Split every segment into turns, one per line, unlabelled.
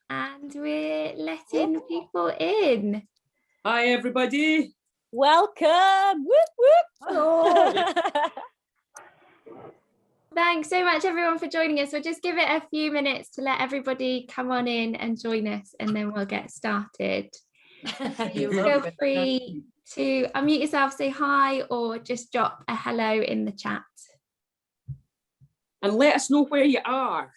And we're letting people in.
Hi, everybody.
Welcome. Whoop, whoop.
Hello.
Thanks so much, everyone, for joining us. We'll just give it a few minutes to let everybody come on in and join us, and then we'll get started. Feel free to unmute yourself, say hi, or just drop a hello in the chat.
And let us know where you are.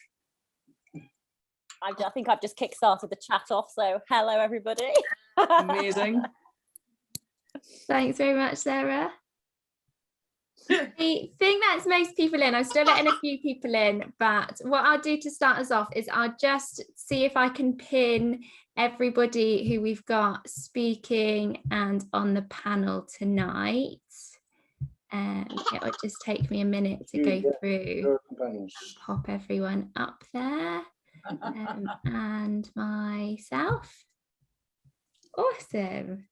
I think I've just kick-started the chat off, so hello, everybody.
Amazing.
Thanks very much, Sarah. The thing that's most people in, I'm still letting a few people in, but what I'll do to start us off is I'll just see if I can pin everybody who we've got speaking and on the panel tonight. It will just take me a minute to go through, pop everyone up there, and myself. Awesome.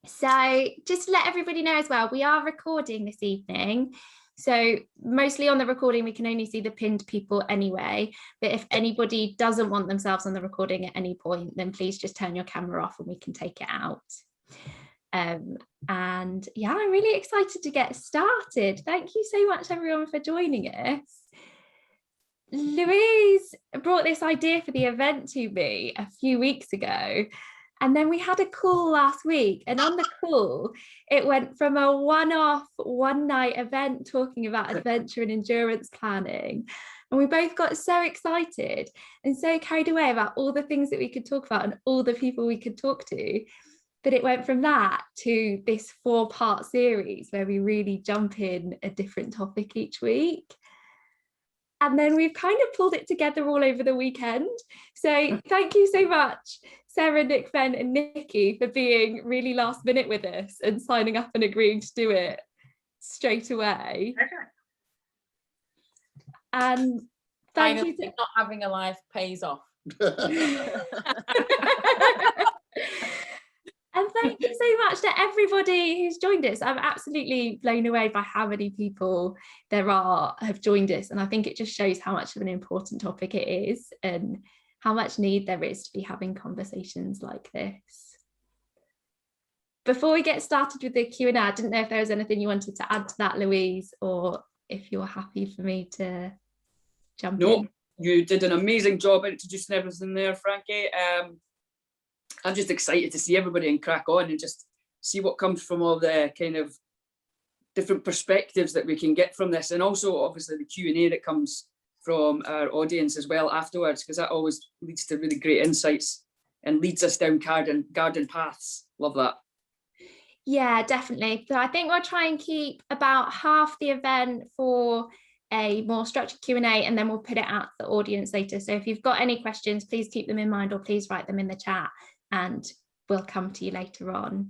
So just to let everybody know as well, we are recording this evening. So mostly on the recording, we can only see the pinned people anyway. But if anybody doesn't want themselves on the recording at any point, then please just turn your camera off and we can take it out. And yeah, I'm really excited to get started. Thank you so much, everyone, for joining us. Louise brought this idea for the event to me a few weeks ago. And then we had a call last week, and on the call, it went from a one-off, one-night event talking about adventure and endurance planning. And we both got so excited and so carried away about all the things that we could talk about and all the people we could talk to, that it went from that to this 4-part series where we really jump in a different topic each week. And then we've kind of pulled it together all over the weekend. So thank you so much, Sarah, Nick, Ben and Nikki, for being really last minute with us and signing up and agreeing to do it straight away. And thank you.
Not having a life pays off.
And thank you so much to everybody who's joined us. I'm absolutely blown away by how many people there have joined us. And I think it just shows how much of an important topic it is and how much need there is to be having conversations like this. Before we get started with the Q&A, I didn't know if there was anything you wanted to add to that, Louise, or if you're happy for me to jump in.
No, you did an amazing job introducing everything there, Frankie. I'm just excited to see everybody and crack on and just see what comes from all the kind of different perspectives that we can get from this, and also obviously the Q&A that comes from our audience as well afterwards, because that always leads to really great insights and leads us down garden paths. Love that.
Yeah, definitely. So I think we'll try and keep about half the event for a more structured Q&A, and then we'll put it out to the audience later. So if you've got any questions, please keep them in mind, or please write them in the chat, and we'll come to you later on.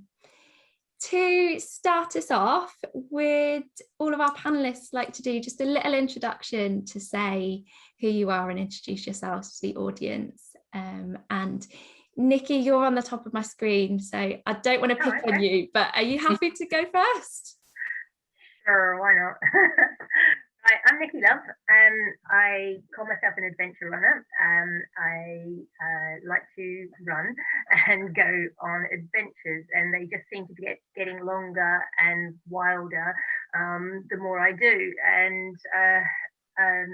To start us off, would all of our panelists like to do just a little introduction to say who you are and introduce yourselves to the audience? And Nikki, you're on the top of my screen, so I don't want to pick on you, but are you happy to go first?
Sure, why not? Hi, I'm Nikki Love, and I call myself an adventure runner. I like to run and go on adventures, and they just seem to be getting longer and wilder the more I do. And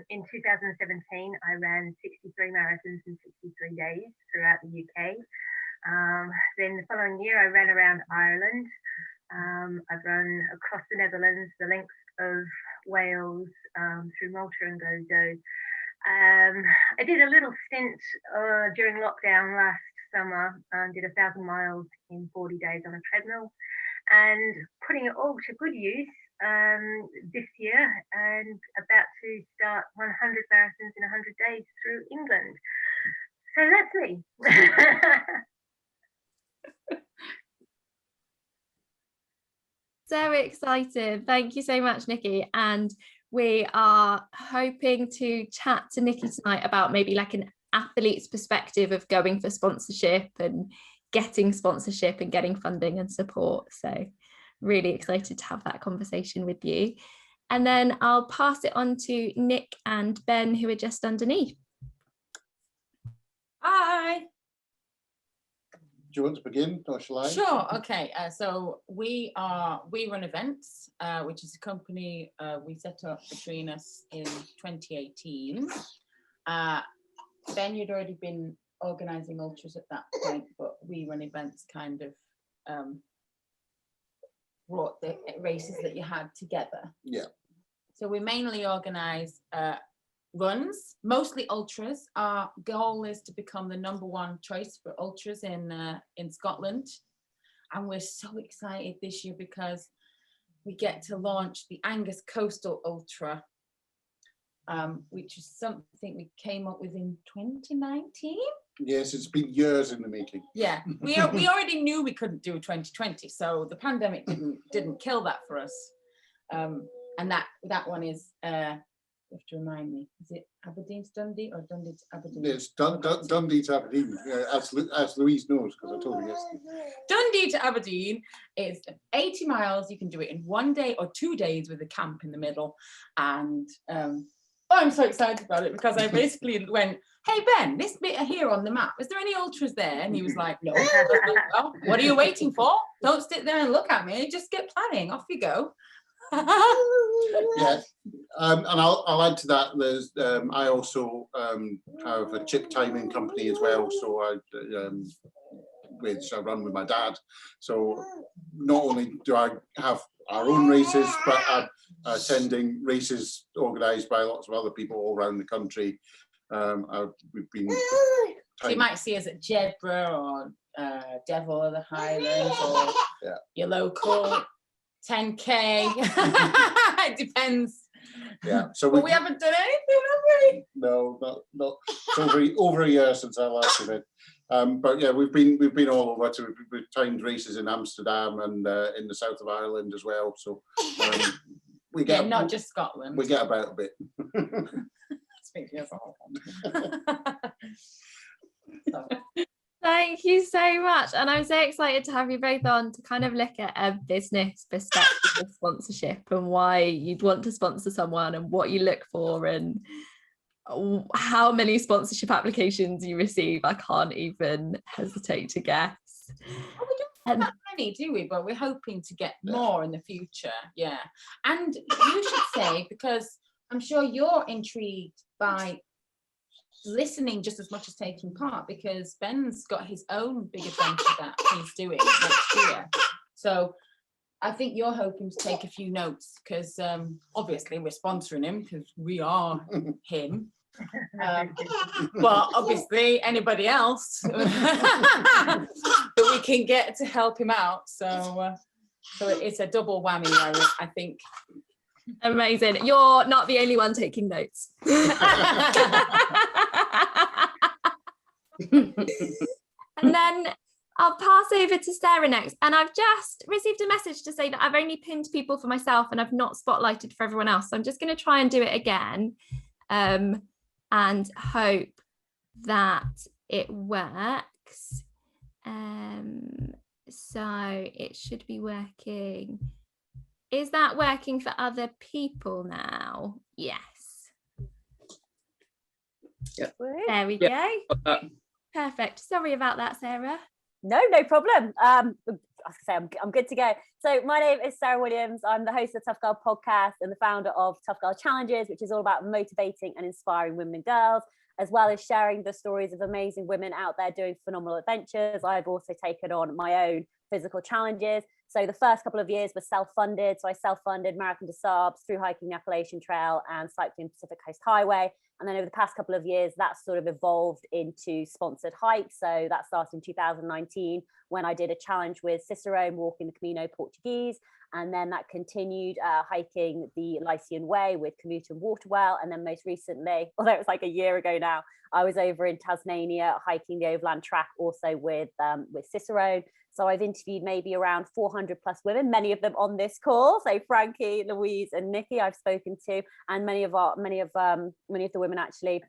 in 2017, I ran 63 marathons in 63 days throughout the UK. Then the following year, I ran around Ireland. I've run across the Netherlands, the length of Wales, through Malta and Gozo. I did a little stint during lockdown last summer, did 1,000 miles in 40 days on a treadmill, and putting it all to good use this year, and about to start 100 marathons in 100 days through England. So that's me.
So excited. Thank you so much, Nikki. And we are hoping to chat to Nikki tonight about maybe like an athlete's perspective of going for sponsorship and getting sponsorship and getting funding and support. So really excited to have that conversation with you. And then I'll pass it on to Nick and Ben, who are just underneath.
Hi.
Do you want to begin, or shall I?
Sure. Okay. So we run events, which is a company we set up between us in 2018. Ben, you'd already been organising ultras at that point, but we run events kind of brought the races that you had together.
Yeah.
So we mainly organise runs, mostly ultras. Our goal is to become the #1 choice for ultras in Scotland, and we're so excited this year because we get to launch the Angus Coastal Ultra, which is something we came up with in 2019.
Yes, it's been years in the making.
Yeah, we already knew we couldn't do 2020, so the pandemic didn't kill that for us. And that one is. You have to remind me, is it Aberdeen to Dundee or Dundee to Aberdeen?
It's Dundee to Aberdeen, as Louise knows, because I told her yesterday.
Dundee to Aberdeen is 80 miles. You can do it in 1 day or 2 days with a camp in the middle. And I'm so excited about it because I basically went, hey, Ben, this bit here on the map, is there any ultras there? And he was like, no. I was like, well, what are you waiting for? Don't sit there and look at me. Just get planning. Off you go.
Yeah, and I'll add to that. There's I also have a chip timing company as well, so which I run with my dad. So not only do I have our own races, but I'm attending races organised by lots of other people all around the country. We've been.
So you might see us at Jedburgh or Devil of the Highlands or your local 10K. It depends.
Yeah, so
but we haven't done anything, have we?
No, not. It's over a year since our last event. But yeah, we've been all over. So we've timed races in Amsterdam and in the south of Ireland as well. So we get
not just Scotland.
We get about a bit.
Speaking of all.
Thank you so much. And I'm so excited to have you both on to kind of look at a business perspective of sponsorship and why you'd want to sponsor someone and what you look for and how many sponsorship applications you receive. I can't even hesitate to guess.
Well, we don't have that many, do we? But we're hoping to get more in the future. Yeah. And you should say, because I'm sure you're intrigued by listening just as much as taking part, because Ben's got his own big adventure that he's doing next year. So I think you're hoping to take a few notes because obviously we're sponsoring him because we are him. But obviously anybody else that we can get to help him out. So it's a double whammy, I think.
Amazing. You're not the only one taking notes. And then I'll pass over to Sarah next. And I've just received a message to say that I've only pinned people for myself and I've not spotlighted for everyone else. So I'm just going to try and do it again and hope that it works. So it should be working. Is that working for other people now? Yes.
Yeah.
There we go. Perfect. Sorry about that, Sarah.
No problem. I was gonna say I'm good to go. So my name is Sarah Williams. I'm the host of Tough Girl Podcast and the founder of Tough Girl Challenges, which is all about motivating and inspiring women and girls, as well as sharing the stories of amazing women out there doing phenomenal adventures. I've also taken on my own physical challenges. So the first couple of years were self-funded. So I self-funded Marathon des Sables, through hiking the Appalachian Trail and cycling Pacific Coast Highway. And then over the past couple of years, that's sort of evolved into sponsored hikes. So that started in 2019 when I did a challenge with Cicerone, walking the Camino Portuguese. And then that continued hiking the Lycian Way with Commute and Waterwell. And then most recently, although it was like a year ago now, I was over in Tasmania hiking the Overland Track also with Cicerone. So I've interviewed maybe around 400 plus women, many of them on this call. So Frankie, Louise, and Nikki I've spoken to, and many of the women actually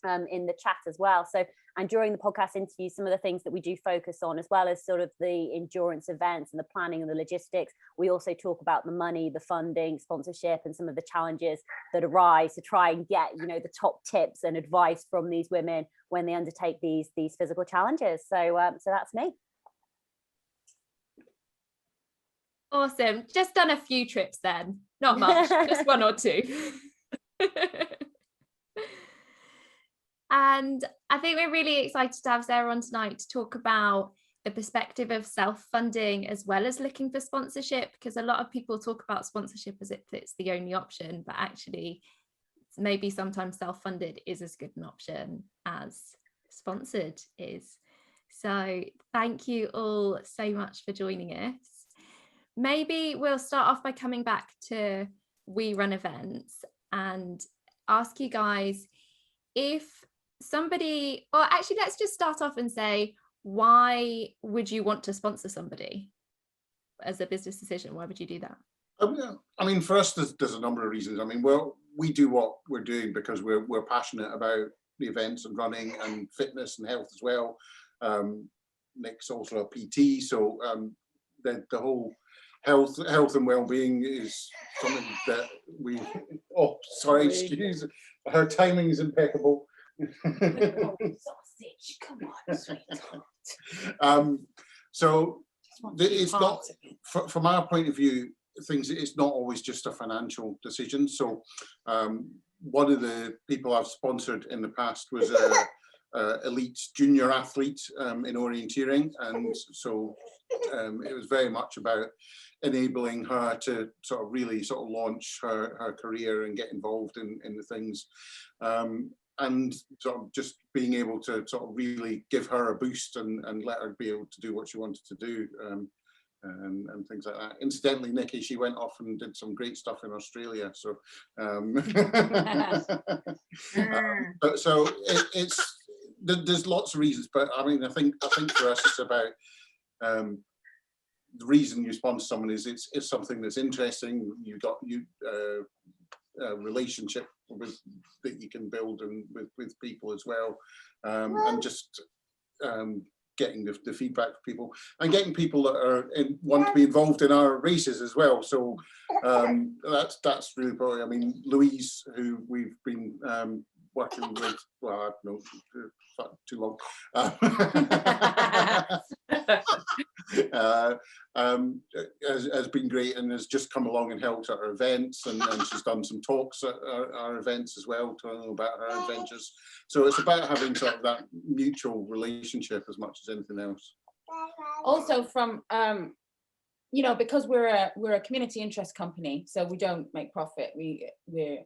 in the chat as well. So, and during the podcast interview, some of the things that we do focus on, as well as sort of the endurance events and the planning and the logistics, we also talk about the money, the funding, sponsorship, and some of the challenges that arise to try and get, you know, the top tips and advice from these women when they undertake these physical challenges. So, so that's me.
Awesome. Just done a few trips then, not much, just one or two. And I think we're really excited to have Sarah on tonight to talk about the perspective of self-funding as well as looking for sponsorship, because a lot of people talk about sponsorship as if it's the only option, but actually maybe sometimes self-funded is as good an option as sponsored is. So thank you all so much for joining us. Maybe we'll start off by coming back to We Run Events and ask you guys, if somebody, or actually let's just start off and say, why would you want to sponsor somebody as a business decision? Why would you do that?
I mean, for us, there's a number of reasons. I mean, we do what we're doing because we're passionate about the events and running and fitness and health as well. Nick's also a PT, so the whole health and well-being is something that we. Oh, sorry, excuse. Her timing is impeccable.
Sausage, come on, sweetheart.
So it's not, from our point of view, it's not always just a financial decision. So one of the people I've sponsored in the past was a elite junior athlete in orienteering, and so it was very much about enabling her to sort of really sort of launch her career and get involved in the things. And sort of just being able to sort of really give her a boost and let her be able to do what she wanted to do, and things like that. Incidentally, Nikki, she went off and did some great stuff in Australia. So, but so there's lots of reasons. But I mean, I think for us, it's about the reason you sponsor someone is it's something that's interesting. You've got a relationship that you can build and with people as well, and just getting the feedback from people and getting people that want to be involved in our races as well. So that's really probably, I mean, Louise, who we've been working with, well, I don't know, too long, has been great and has just come along and helped at our events, and she's done some talks at our events as well, talking about her adventures. So it's about having sort of that mutual relationship as much as anything else.
Also from you know, because we're a community interest company, so we don't make profit. We're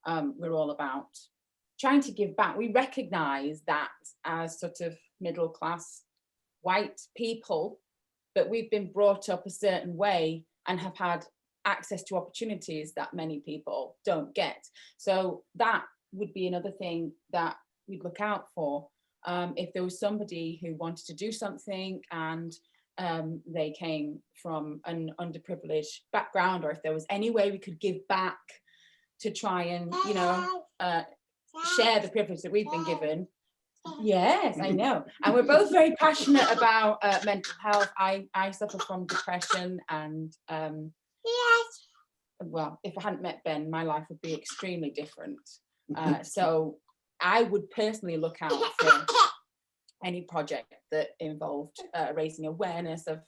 all about trying to give back. We recognize that as sort of middle class white people, that we've been brought up a certain way and have had access to opportunities that many people don't get. So that would be another thing that we'd look out for. If there was somebody who wanted to do something and they came from an underprivileged background, or if there was any way we could give back to try and, you know, share the privilege that we've been given. Yes, I know. And we're both very passionate about mental health. I suffer from depression, and well, if I hadn't met Ben, my life would be extremely different. So I would personally look out for any project that involved raising awareness of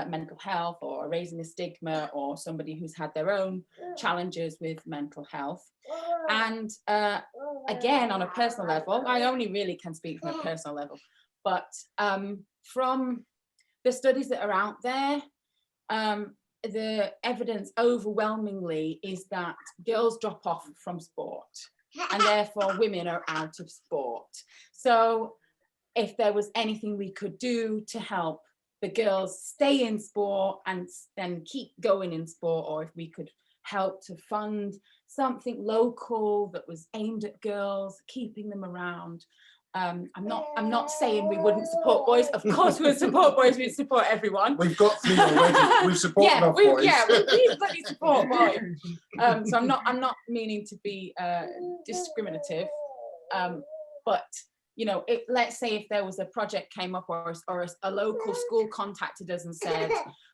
mental health, or raising a stigma, or somebody who's had their own challenges with mental health. And again, on a personal level, I only really can speak from a personal level, but from the studies that are out there, the evidence overwhelmingly is that girls drop off from sport, and therefore women are out of sport. So if there was anything we could do to help the girls stay in sport and then keep going in sport, or if we could help to fund something local that was aimed at girls, keeping them around. I'm not saying we wouldn't support boys. Of course we would support boys, we'd support everyone.
We've got 3 already. We've supported enough boys.
Yeah, we bloody support boys. So I'm not meaning to be discriminative. But you know, let's say if there was a project came up, or a local school contacted us and said,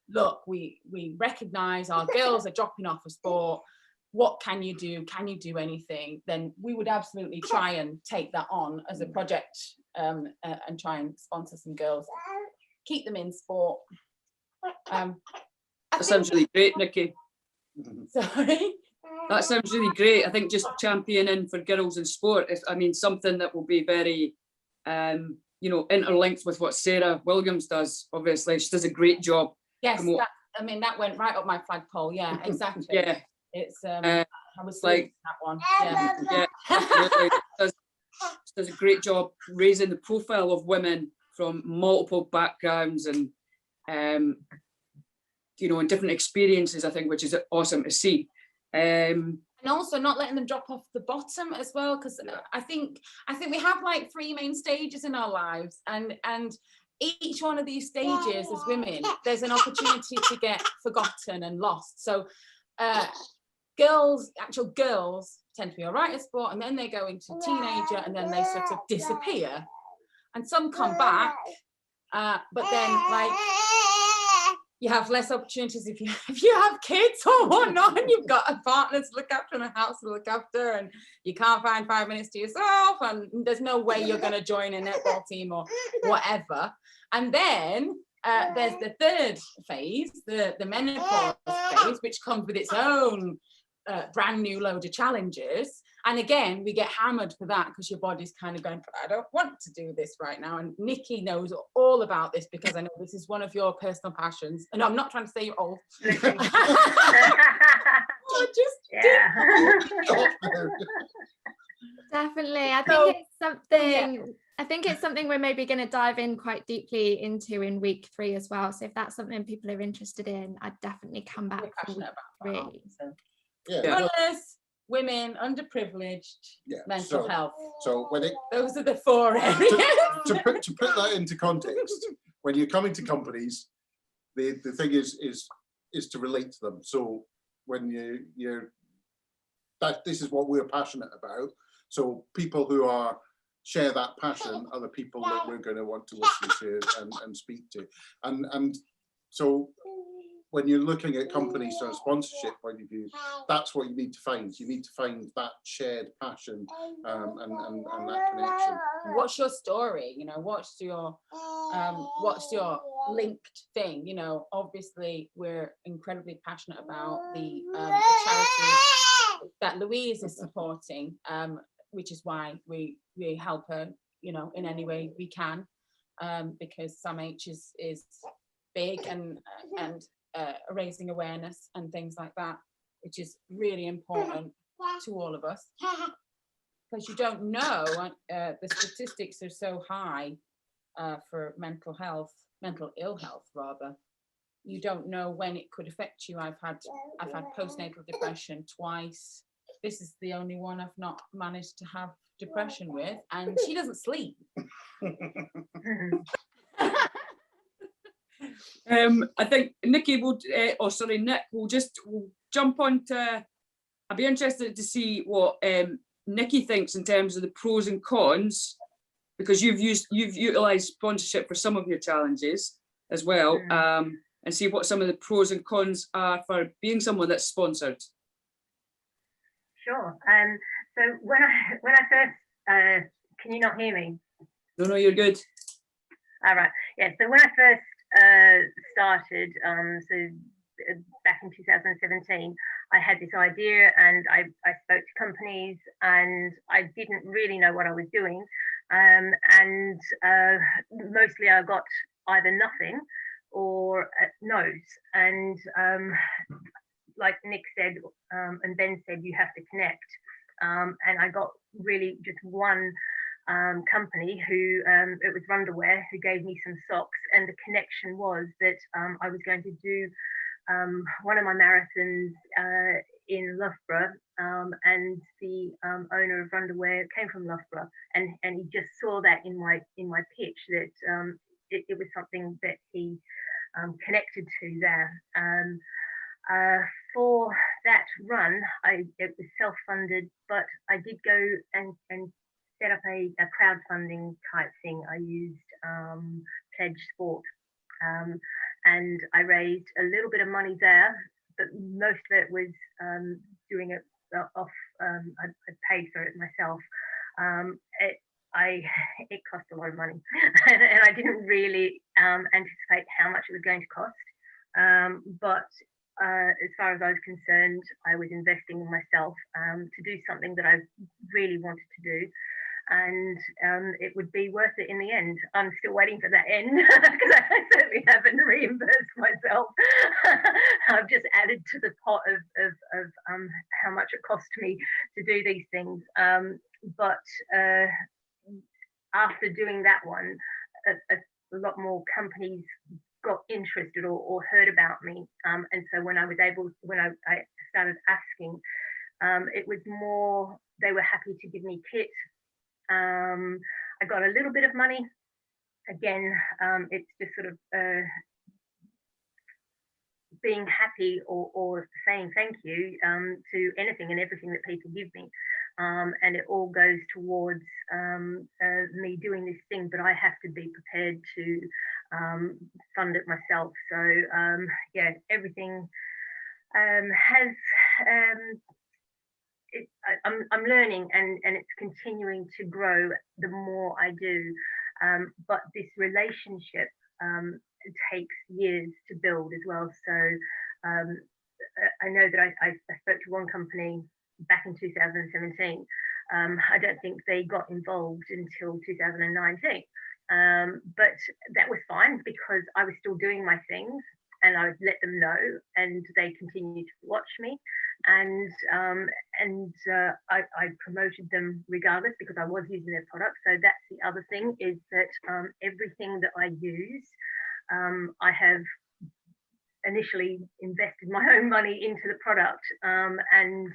look, we recognize our girls are dropping off of sport. What can you do? Can you do anything? Then we would absolutely try and take that on as a project, and try and sponsor some girls, keep them in sport.
That sounds really great, Nikki.
Sorry?
That sounds really great. I think just championing for girls in sport is, I mean, something that will be very, you know, interlinked with what Sarah Williams does. Obviously, she does a great job.
Yes, I mean, that went right up my flagpole. Yeah, exactly.
Yeah.
It's I was like that one.
Yeah, absolutely. She does a great job raising the profile of women from multiple backgrounds and you know, and different experiences, I think, which is awesome to see.
And also not letting them drop off the bottom as well, because I think we have like 3 main stages in our lives, and each one of these stages as women, there's an opportunity to get forgotten and lost. So actual girls tend to be all right at sport, and then they go into teenager, and then they sort of disappear, and some come back, but then like you have less opportunities if you have kids or whatnot, and you've got a partner to look after and a house to look after, and you can't find 5 minutes to yourself, and there's no way you're going to join a netball team or whatever. And then there's the third phase, the menopause phase, which comes with its own brand new load of challenges. And again, we get hammered for that because your body's kind of going, I don't want to do this right now. And Nikki knows all about this, because I know this is one of your personal passions. And I'm not trying to say you're old.
Definitely. I think it's something we're maybe going to dive in quite deeply into in week 3 as well. So if that's something people are interested in, I'd definitely come back for week 3.
Runners, women, underprivileged, mental health.
So
those are the 4 areas.
To put that into context, when you're coming to companies, the thing is to relate to them. So when this is what we're passionate about. So people who share that passion are the people that we're going to want to listen to and speak to. And so when you're looking at companies from a sponsorship point of view, that's what you need to find. You need to find that shared passion and that connection.
What's your story? You know, what's your linked thing? You know, obviously we're incredibly passionate about the charity that Louise is supporting, which is why we help her, you know, in any way we can, because SAMH is big and raising awareness and things like that, which is really important to all of us, because you don't know, the statistics are so high for mental ill health rather. You don't know when it could affect you. I've had postnatal depression twice. This is the only one I've not managed to have depression with, and she doesn't sleep.
I think Nikki Nick will jump on to. I'd be interested to see what Nikki thinks in terms of the pros and cons, because you've utilised sponsorship for some of your challenges as well, and see what some of the pros and cons are for being someone that's sponsored.
Sure. So when I first, can you not hear me?
No, you're good.
All right. Yeah. So when I first started, so back in 2017, I had this idea, and I spoke to companies, and I didn't really know what I was doing, and mostly I got either nothing or no's, and like Nick said, and Ben said, you have to connect, and I got really just one company who, it was Runderwear, who gave me some socks, and the connection was that I was going to do one of my marathons in Loughborough, and the owner of Runderwear came from Loughborough, and he just saw that in my pitch that it was something that he connected to there. For that run, it was self-funded, but I did go and set up a crowdfunding type thing. I used Pledge Sport, and I raised a little bit of money there, but most of it was doing it off. I paid for it myself. It cost a lot of money, and I didn't really anticipate how much it was going to cost. But as far as I was concerned, I was investing in myself to do something that I really wanted to do, and it would be worth it in the end. I'm still waiting for that end because I certainly haven't reimbursed myself. I've just added to the pot of how much it cost me to do these things. But after doing that one, a lot more companies got interested or heard about me, and so when I started asking, it was more, they were happy to give me kit. I got a little bit of money. Again, it's just sort of being happy or saying thank you to anything and everything that people give me. And it all goes towards me doing this thing, but I have to be prepared to fund it myself. So yeah, everything has I'm learning, and it's continuing to grow the more I do. But this relationship takes years to build as well. So I know that I spoke to one company back in 2017. I don't think they got involved until 2019. But that was fine because I was still doing my things, and I would let them know, and they continued to watch me, and I promoted them regardless because I was using their product. So that's the other thing, is that everything that I use, I have initially invested my own money into the product, and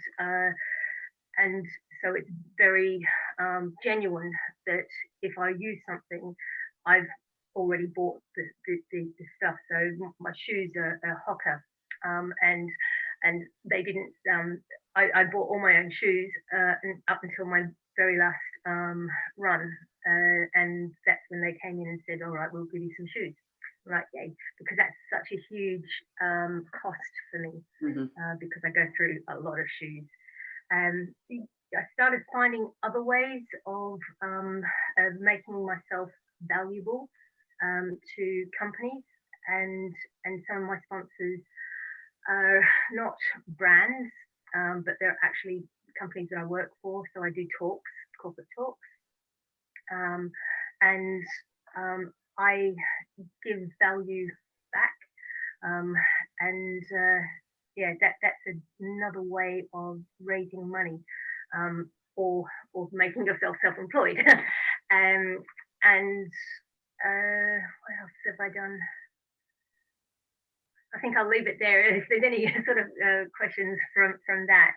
so it's very genuine that if I use something, I've already bought the stuff. So my shoes are Hoka, and they didn't. I bought all my own shoes up until my very last run, and that's when they came in and said, "All right, we'll give you some shoes." Right, yay, because that's such a huge cost for me, because I go through a lot of shoes. I started finding other ways of making myself valuable to companies, and some of my sponsors are not brands, but they're actually companies that I work for. So I do talks, corporate talks, and I give value back, and yeah, that's another way of raising money, or making yourself self-employed. And what else have I done? I think I'll leave it there if there's any sort of questions from that.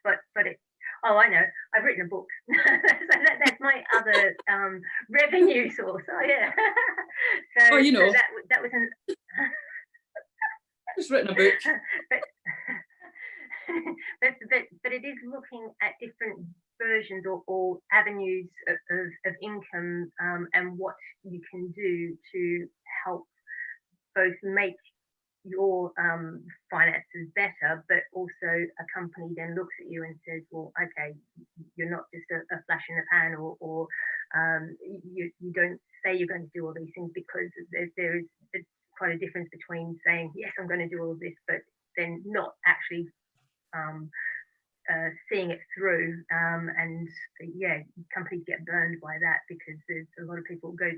But it, oh, I know, I've written a book. So that's my other revenue source. Oh yeah. So,
you know,
so that was an
just written a book.
but it is looking at different versions or avenues of income, and what you can do to help both make your finances better, but also a company then looks at you and says, well, okay, you're not just a flash in the pan, or you don't say you're going to do all these things, because there is quite a difference between saying, yes, I'm going to do all of this, but then not actually seeing it through. And yeah, companies get burned by that, because there's a lot of people who go,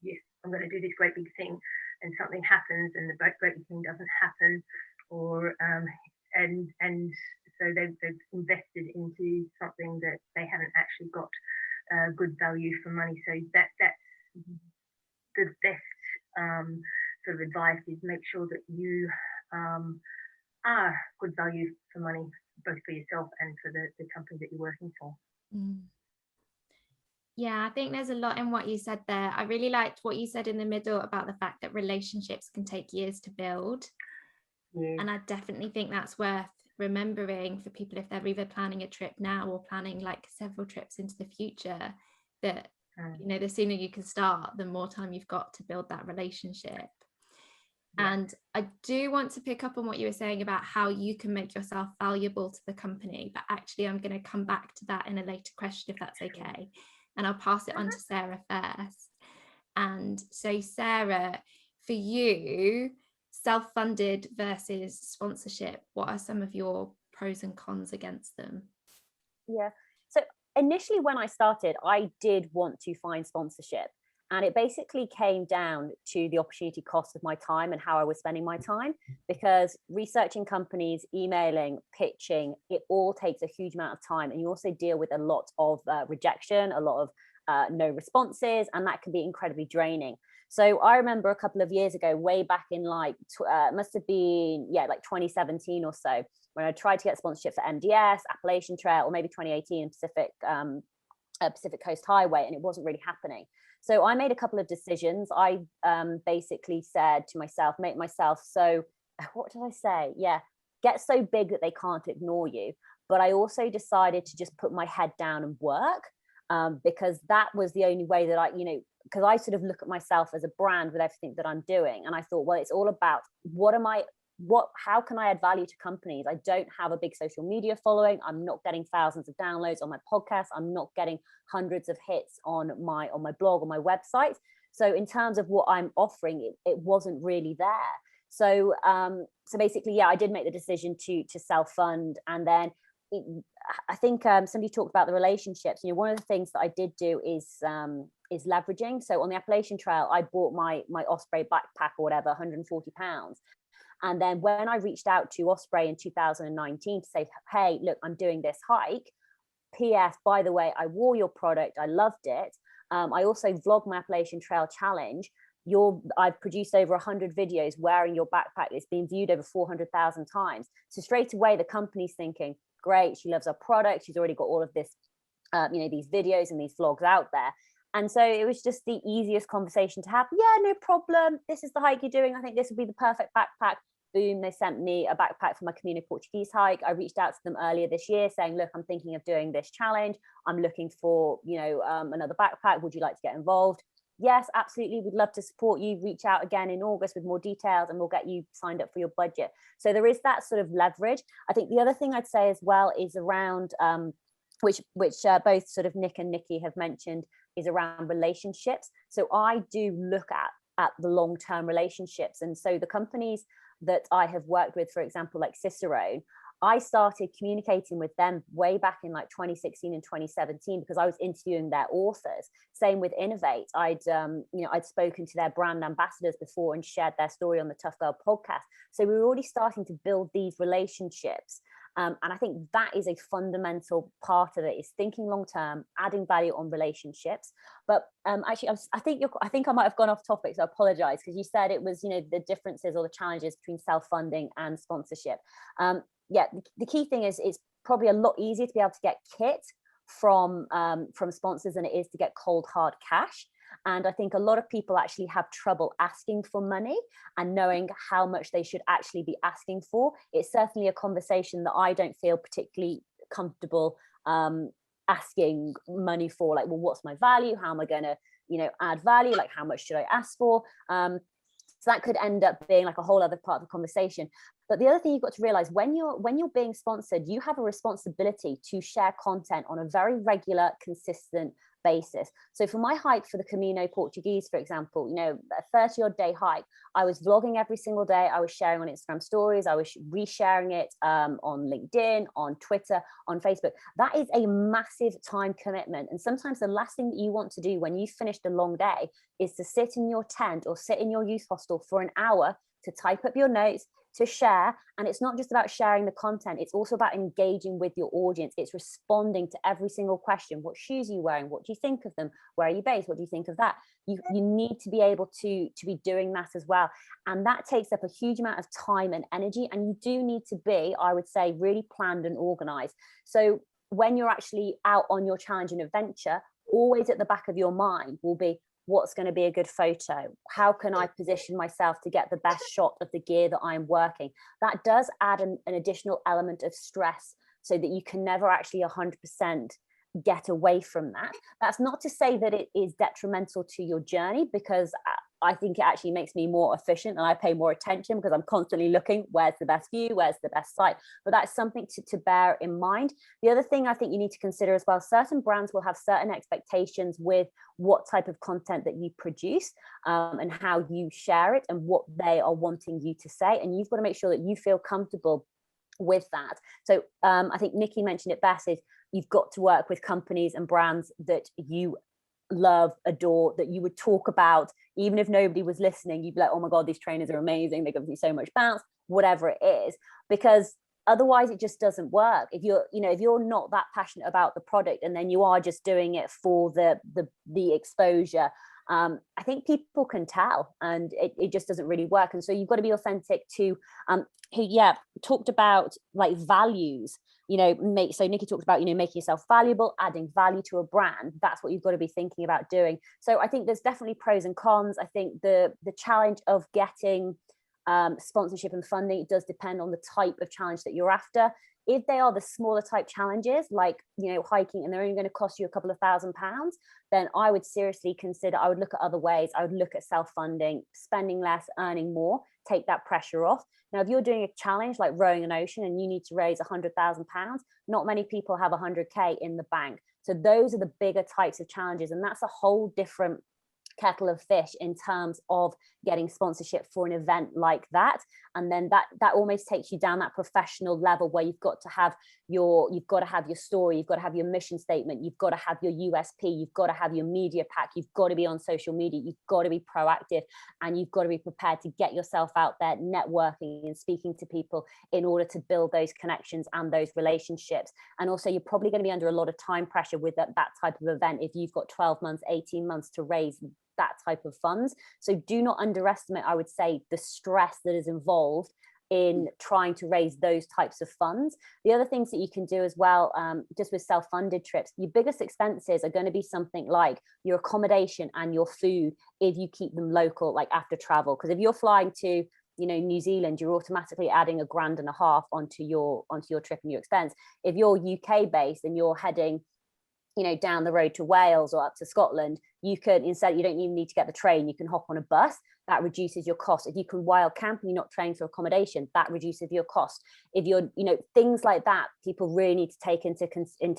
yes, I'm going to do this great big thing, and something happens and the great big thing doesn't happen, or and so they've invested into something that they haven't actually got good value for money. So that's the best sort of advice, is make sure that you are good value for money, both for yourself and for the company that you're working for.
Yeah, I think there's a lot in what you said there. I really liked what you said in the middle about the fact that relationships can take years to build. Yeah. And I definitely think that's worth remembering for people, if they're either planning a trip now or planning like several trips into the future, that you know, the sooner you can start, the more time you've got to build that relationship. And I do want to pick up on what you were saying about how you can make yourself valuable to the company, but actually I'm going to come back to that in a later question, if that's okay. And I'll pass it on to Sarah first. And so Sarah, for you, self-funded versus sponsorship, what are some of your pros and cons against them?
Yeah. So initially when I started, I did want to find sponsorship. And it basically came down to the opportunity cost of my time and how I was spending my time, because researching companies, emailing, pitching, it all takes a huge amount of time. And you also deal with a lot of rejection, a lot of no responses, and that can be incredibly draining. So I remember a couple of years ago, way back in like, must have been, like 2017 or so, when I tried to get sponsorship for MDS, Appalachian Trail, or maybe 2018 Pacific Coast Highway, and it wasn't really happening. So I made a couple of decisions. I basically said to myself, make myself so, what did I say? Yeah, get so big that they can't ignore you. But I also decided to just put my head down and work, because that was the only way that I, because I sort of look at myself as a brand with everything that I'm doing. And I thought, well, it's all about how can I add value to companies? I don't have a big social media following. I'm not getting thousands of downloads on my podcast. I'm not getting hundreds of hits on my blog or my website. So in terms of what I'm offering, it wasn't really there. So basically, I did make the decision to self-fund. And then I think somebody talked about the relationships. One of the things that I did do is leveraging. So on the Appalachian Trail, I bought my Osprey backpack or whatever, 140 pounds. And then when I reached out to Osprey in 2019 to say, hey, look, I'm doing this hike. PS, by the way, I wore your product. I loved it. I also vlogged my Appalachian Trail Challenge. I've produced over 100 videos wearing your backpack. It's been viewed over 400,000 times. So straight away, the company's thinking, great, she loves our product. She's already got all of this, these videos and these vlogs out there. And so it was just the easiest conversation to have. Yeah, no problem. This is the hike you're doing. I think this would be the perfect backpack. Boom, they sent me a backpack for my Camino Portuguese hike. I reached out to them earlier this year saying, look, I'm thinking of doing this challenge. I'm looking for, another backpack. Would you like to get involved? Yes, absolutely. We'd love to support you. Reach out again in August with more details and we'll get you signed up for your budget. So there is that sort of leverage. I think the other thing I'd say as well is around, which both sort of Nick and Nikki have mentioned, is around relationships. So I do look at the long-term relationships. And so the companies that I have worked with, for example, like Cicerone, I started communicating with them way back in like 2016 and 2017 because I was interviewing their authors. Same with Innovate. I'd spoken to their brand ambassadors before and shared their story on the Tough Girl podcast. So we were already starting to build these relationships. And I think that is a fundamental part of it, is thinking long term, adding value on relationships. But actually, I think I might have gone off topic, so I apologize, because you said it was the differences or the challenges between self-funding and sponsorship. The key thing is it's probably a lot easier to be able to get kit from sponsors than it is to get cold hard cash. And I think a lot of people actually have trouble asking for money and knowing how much they should actually be asking for. It's certainly a conversation that I don't feel particularly comfortable asking money for. Like, well, what's my value? How am I going to, add value? Like, how much should I ask for? So that could end up being like a whole other part of the conversation. But the other thing you've got to realize, when you're being sponsored, you have a responsibility to share content on a very regular, consistent basis. So for my hike for the Camino Portuguese, for example, a 30-odd day hike, I was vlogging every single day. I was sharing on Instagram stories. I was resharing it on LinkedIn, on Twitter, on Facebook. That is a massive time commitment. And sometimes the last thing that you want to do when you've finished a long day is to sit in your tent or sit in your youth hostel for an hour to type up your notes, to share. And it's not just about sharing the content, it's also about engaging with your audience. It's responding to every single question. What shoes are you wearing? What do you think of them? Where are you based? What do you think of that? You need to be able to be doing that as well. And that takes up a huge amount of time and energy. And you do need to be, I would say, really planned and organized. So when you're actually out on your challenge and adventure, always at the back of your mind will be, what's going to be a good photo? How can I position myself to get the best shot of the gear that I'm working? That does add an additional element of stress, so that you can never actually 100% get away from that. That's not to say that it is detrimental to your journey, because I think it actually makes me more efficient and I pay more attention because I'm constantly looking, where's the best view, where's the best site. But that's something to bear in mind. The other thing I think you need to consider as well, certain brands will have certain expectations with what type of content that you produce, and how you share it and what they are wanting you to say. And you've got to make sure that you feel comfortable with that. So I think Nikki mentioned it best, is you've got to work with companies and brands that you love, adore, that you would talk about even if nobody was listening. You'd be like, oh my god, these trainers are amazing, they give me so much bounce, whatever it is, because otherwise it just doesn't work. If you're not that passionate about the product, and then you are just doing it for the exposure, I think people can tell, and it just doesn't really work. And so you've got to be authentic to talked about like values, so Nikki talked about, making yourself valuable, adding value to a brand. That's what you've got to be thinking about doing. So I think there's definitely pros and cons. I think the challenge of getting sponsorship and funding, it does depend on the type of challenge that you're after. If they are the smaller type challenges, like hiking, and they're only going to cost you a couple of £1,000, then I would seriously consider, I would look at other ways. I would look at self-funding, spending less, earning more, take that pressure off. Now, if you're doing a challenge like rowing an ocean and you need to raise £100,000, not many people have 100k in the bank. So those are the bigger types of challenges, and that's a whole different kettle of fish in terms of getting sponsorship for an event like that. And then that almost takes you down that professional level where you've got to have your story, you've got to have your mission statement, you've got to have your USP, you've got to have your media pack, you've got to be on social media, you've got to be proactive, and you've got to be prepared to get yourself out there networking and speaking to people in order to build those connections and those relationships. And also, you're probably going to be under a lot of time pressure with that type of event if you've got 12 months, 18 months to raise that type of funds. So do not underestimate, I would say, the stress that is involved in trying to raise those types of funds. The other things that you can do as well, just with self-funded trips, your biggest expenses are going to be something like your accommodation and your food if you keep them local, like after travel. Because if you're flying to New Zealand, you're automatically adding £1.5 onto your trip and your expense. If you're UK based and you're heading down the road to Wales or up to Scotland, you can, instead, you don't even need to get the train, you can hop on a bus. That reduces your cost. If you can wild camp and you're not paying for accommodation, that reduces your cost. If you're, things like that, people really need to take into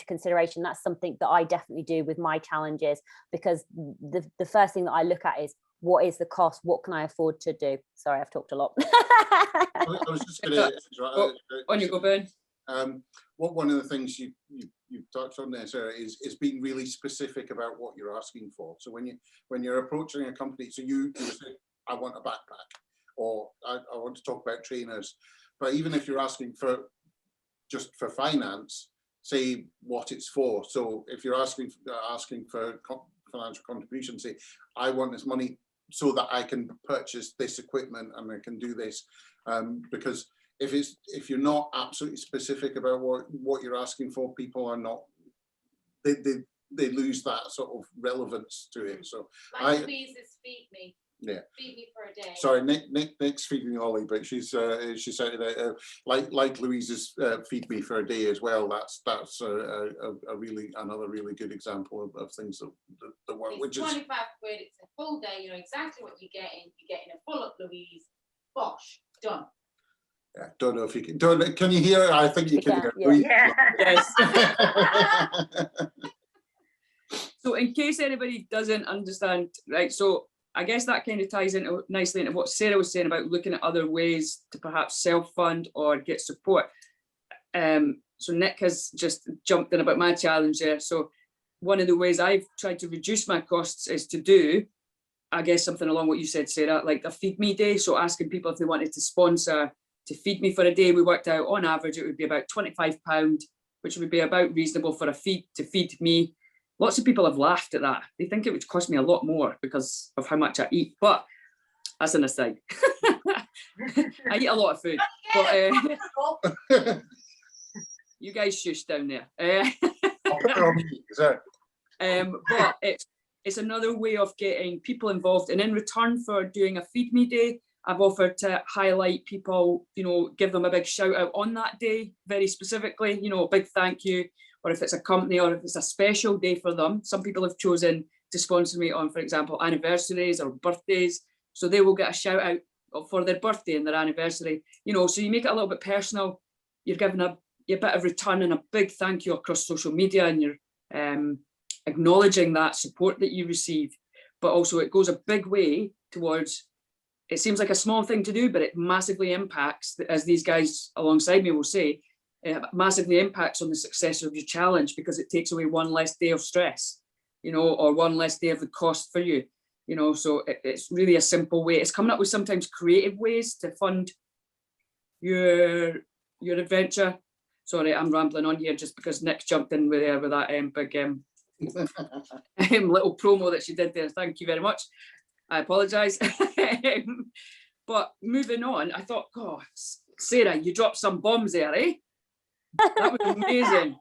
consideration. That's something that I definitely do with my challenges, because the first thing that I look at is, what is the cost? What can I afford to do? Sorry, I've talked a lot.
I was just going to...
On you go, Ben.
One of the things you touched on there, Sarah, is being really specific about what you're asking for. So when you're approaching a company, so you say, I want a backpack, or I want to talk about trainers. But even if you're asking for just for finance, say what it's for. So if you're asking for financial contribution, say I want this money so that I can purchase this equipment and I can do this, because if you're not absolutely specific about what you're asking for, people are not, they lose that sort of relevance to it. So
like Louise's feed me.
Yeah.
Feed me for a day.
Sorry, Nick's feeding Ollie, but she said like Louise's feed me for a day as well. That's another really good example of things that work.
It's
which
25 quid. It's a full day. You know exactly what you're getting. You're getting a full up Louise. Bosh, done.
Yeah, don't know if you can. Can you hear? I think you can hear.
Yeah.
Yes. So in case anybody doesn't understand, right, so I guess that kind of ties into nicely into what Sarah was saying about looking at other ways to perhaps self-fund or get support. So Nick has just jumped in about my challenge there. So one of the ways I've tried to reduce my costs is to do, I guess, something along what you said, Sarah, like a feed me day. So asking people if they wanted to sponsor to feed me for a day. We worked out on average it would be about £25, which would be about reasonable for a feed to feed me. Lots of people have laughed at that. They think it would cost me a lot more because of how much I eat, but that's an aside. I eat a lot of food, but you guys shush down there. But it's another way of getting people involved. And in return for doing a Feed Me Day, I've offered to highlight people, you know, give them a big shout out on that day, very specifically, you know, a big thank you, or if it's a company or if it's a special day for them. Some people have chosen to sponsor me on, for example, anniversaries or birthdays. So they will get a shout out for their birthday and their anniversary, you know, so you make it a little bit personal. You're giving a bit of return and a big thank you across social media, and you're acknowledging that support that you receive. But also it goes a big way towards, it seems like a small thing to do, but it massively impacts, as these guys alongside me will say, it massively impacts on the success of your challenge, because it takes away one less day of stress, you know, or one less day of the cost for you, you know. So it's really a simple way. It's coming up with sometimes creative ways to fund your adventure. Sorry, I'm rambling on here just because Nick jumped in with that big little promo that she did there. Thank you very much. I apologise. But moving on, I thought, God, Sarah, you dropped some bombs there, eh? That was amazing.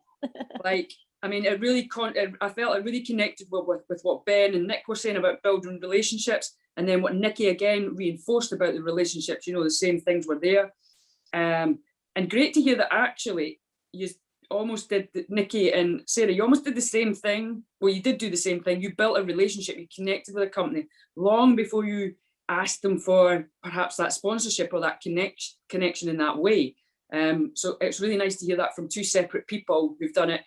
Like, I mean, it really, I felt it really connected with what Ben and Nick were saying about building relationships, and then what Nikki again reinforced about the relationships. You know, the same things were there. And great to hear that actually you almost did, Nikki and Sarah, you almost did the same thing. Well, you did do the same thing. You built a relationship, you connected with a company long before you asked them for perhaps that sponsorship or that connection in that way. So it's really nice to hear that from two separate people who've done it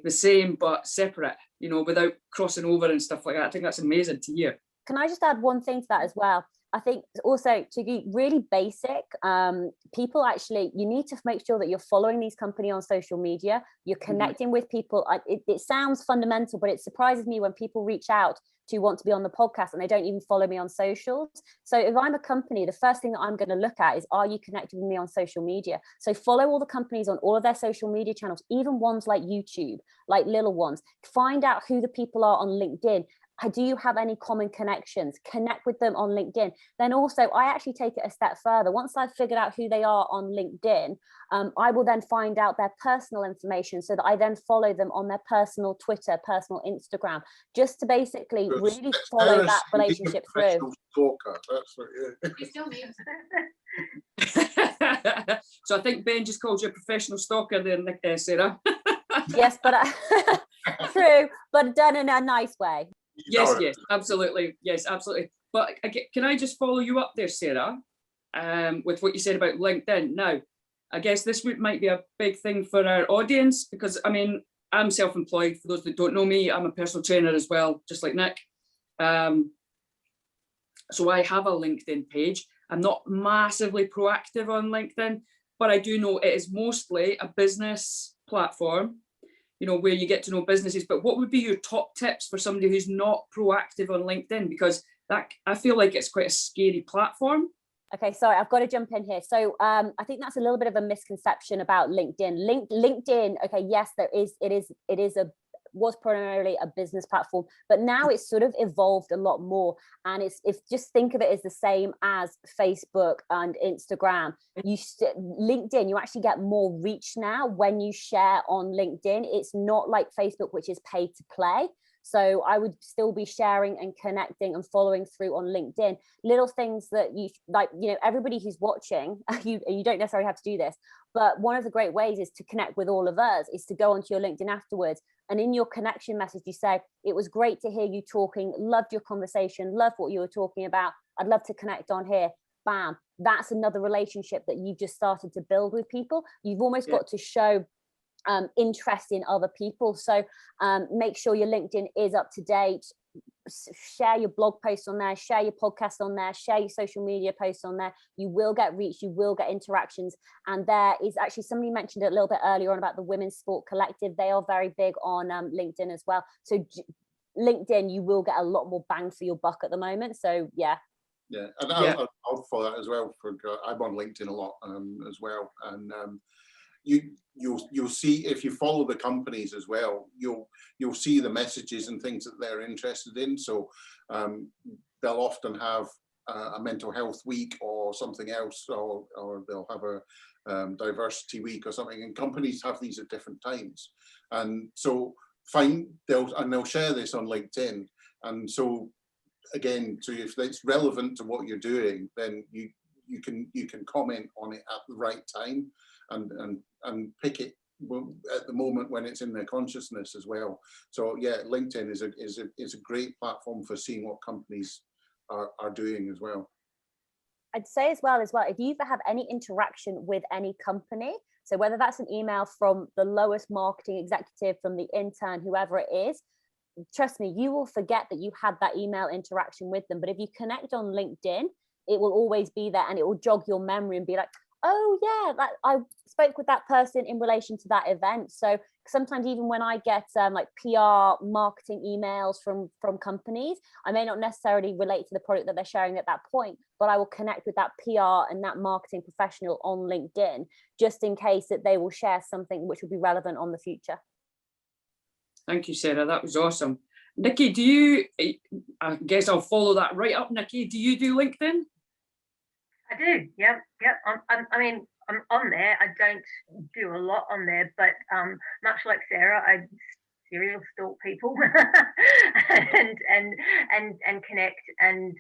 the same but separate, you know, without crossing over and stuff like that. I think that's amazing to hear.
Can I just add one thing to that as well? I think also to be really basic, people actually, you need to make sure that you're following these companies on social media, you're connecting with people. It sounds fundamental, but it surprises me when people reach out to want to be on the podcast and they don't even follow me on socials. So if I'm a company, the first thing that I'm going to look at is, are you connected with me on social media? So follow all the companies on all of their social media channels, even ones like YouTube, like little ones. Find out who the people are on LinkedIn. Do you have any common connections? Connect with them on LinkedIn. Then also, I actually take it a step further. Once I've figured out who they are on LinkedIn, I will then find out their personal information so that I then follow them on their personal Twitter, personal Instagram, just to basically really follow that relationship through.
Stalker, that's what, yeah.
You still need
So I think Ben just called you a professional stalker there, Nick, Sarah.
Yes, but true, but done in a nice way.
Yes, absolutely. Yes, absolutely. But can I just follow you up there, Sarah, with what you said about LinkedIn? Now, I guess this might be a big thing for our audience, because, I mean, I'm self-employed. For those that don't know me, I'm a personal trainer as well, just like Nick. So I have a LinkedIn page. I'm not massively proactive on LinkedIn, but I do know it is mostly a business platform, you know, where you get to know businesses. But what would be your top tips for somebody who's not proactive on LinkedIn? Because that, I feel like it's quite a scary platform.
Okay, sorry, I've got to jump in here. So I think that's a little bit of a misconception about LinkedIn. LinkedIn, okay, yes, was primarily a business platform, but now it's sort of evolved a lot more, and it's just think of it as the same as Facebook and Instagram. LinkedIn, you actually get more reach now when you share on LinkedIn. It's not like Facebook, which is pay to play. So I would still be sharing and connecting and following through on LinkedIn. Little things that you like, you know, everybody who's watching, you don't necessarily have to do this, but one of the great ways is to connect with all of us is to go onto your LinkedIn afterwards. And in your connection message, you say, it was great to hear you talking, loved your conversation, loved what you were talking about. I'd love to connect on here. Bam. That's another relationship that you've just started to build with people. You've almost got to show interest in other people. So make sure your LinkedIn is up to date. Share your blog posts on there, share your podcast on there, share your social media posts on there. You will get reach, you will get interactions. And there is actually, somebody mentioned it a little bit earlier on about the Women's Sport Collective. They are very big on LinkedIn as well. So LinkedIn, you will get a lot more bang for your buck at the moment. So yeah.
Yeah, and I'll follow that as well. I'm on LinkedIn a lot as well, and you'll see, if you follow the companies as well, you'll see the messages and things that they're interested in. So they'll often have a mental health week or something else, or they'll have a diversity week or something, and companies have these at different times. And so they'll share this on LinkedIn. And so again, so if it's relevant to what you're doing, then you can comment on it at the right time and pick it at the moment when it's in their consciousness as well. So yeah, LinkedIn is a great platform for seeing what companies are doing as well.
I'd say as well, if you ever have any interaction with any company, so whether that's an email from the lowest marketing executive, from the intern, whoever it is, trust me, you will forget that you had that email interaction with them. But if you connect on LinkedIn, it will always be there, and it will jog your memory and be like, oh yeah, that I spoke with that person in relation to that event. So sometimes even when I get like PR marketing emails from companies, I may not necessarily relate to the product that they're sharing at that point, but I will connect with that PR and that marketing professional on LinkedIn, just in case that they will share something which will be relevant on the future.
Thank you, Sarah. That was awesome. Nikki, do you, I guess I'll follow that right up, Nikki. Do you do LinkedIn?
I do, yeah. I mean, I'm on there. I don't do a lot on there, but much like Sarah, I serial stalk people and connect and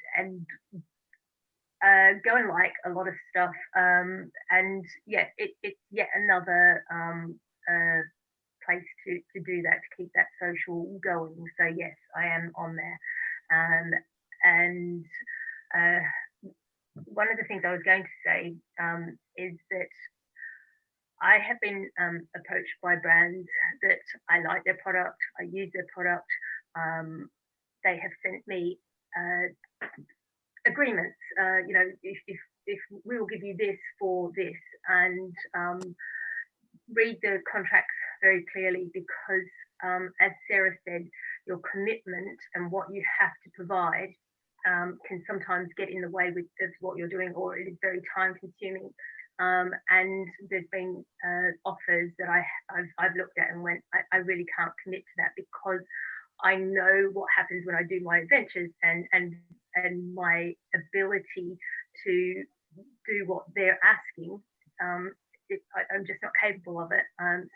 go and like a lot of stuff. And yeah, it's yet another place to do that, to keep that social going. So yes, I am on there. And one of the things I was going to say is that I have been approached by brands that I like their product, I use their product. They have sent me agreements, you know, if we will give you this for this, and read the contracts very clearly, because as Sarah said, your commitment and what you have to provide can sometimes get in the way of what you're doing, or it is very time consuming. And there's been offers that I've looked at and went, I really can't commit to that, because I know what happens when I do my adventures, and my ability to do what they're asking. I'm just not capable of it.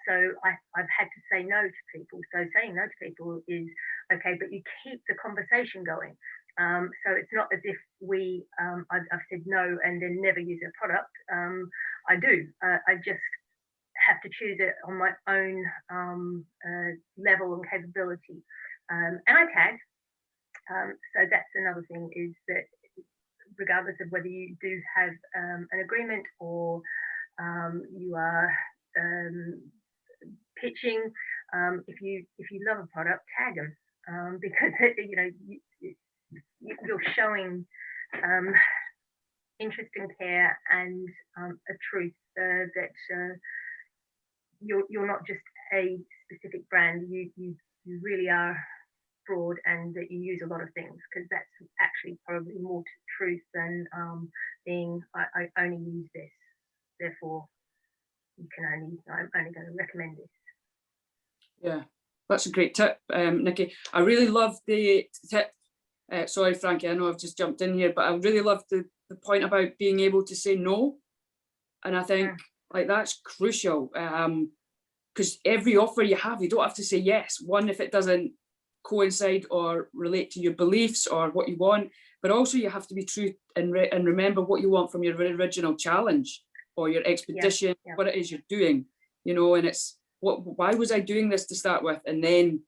So I've had to say no to people. So saying no to people is okay, but you keep the conversation going. So it's not as if I've said no and then never use their product. I do. I just have to choose it on my own level and capability. And I tag. So that's another thing, is that regardless of whether you do have an agreement or you are pitching, if you love a product, tag them, because you know you're showing interest and care and a truth that you're not just a specific brand. You really are broad, and that you use a lot of things, because that's actually probably more truth than being I only use this, therefore I'm only going to recommend this.
Yeah, that's a great tip, Nikki. I really love the tip. Sorry, Frankie, I know I've just jumped in here, but I really love the point about being able to say no. And I think like that's crucial, because every offer you have, you don't have to say yes. One, if it doesn't coincide or relate to your beliefs or what you want, but also you have to be true and remember what you want from your original challenge or your expedition, what it is you're doing, you know. And it's why was I doing this to start with? And then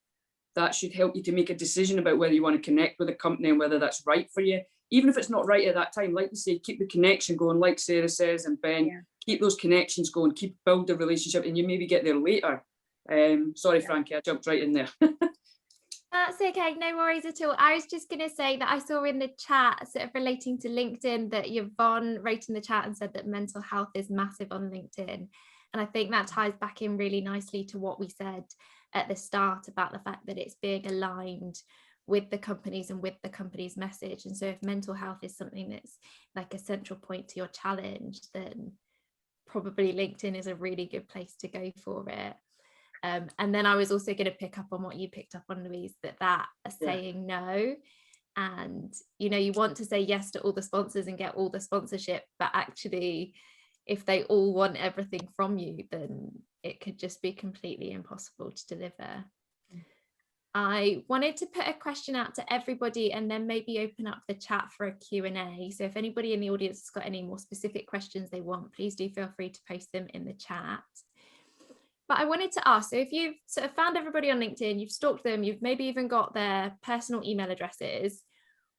that should help you to make a decision about whether you want to connect with a company and whether that's right for you. Even if it's not right at that time, like you say, keep the connection going, like Sarah says, and Ben, keep those connections going, build the relationship, and you maybe get there later. Sorry, Frankie, I jumped right in there.
That's okay, no worries at all. I was just going to say that I saw in the chat, sort of relating to LinkedIn, that Yvonne wrote in the chat and said that mental health is massive on LinkedIn. And I think that ties back in really nicely to what we said at the start about the fact that it's being aligned with the companies and with the company's message. And so if mental health is something that's like a central point to your challenge, then probably LinkedIn is a really good place to go for it. And then I was also going to pick up on what you picked up on, Louise, that saying no, and you know, you want to say yes to all the sponsors and get all the sponsorship, but actually if they all want everything from you, then it could just be completely impossible to deliver. I wanted to put a question out to everybody and then maybe open up the chat for a Q&A. So if anybody in the audience has got any more specific questions they want, please do feel free to post them in the chat. But I wanted to ask, so if you've sort of found everybody on LinkedIn, you've stalked them, you've maybe even got their personal email addresses,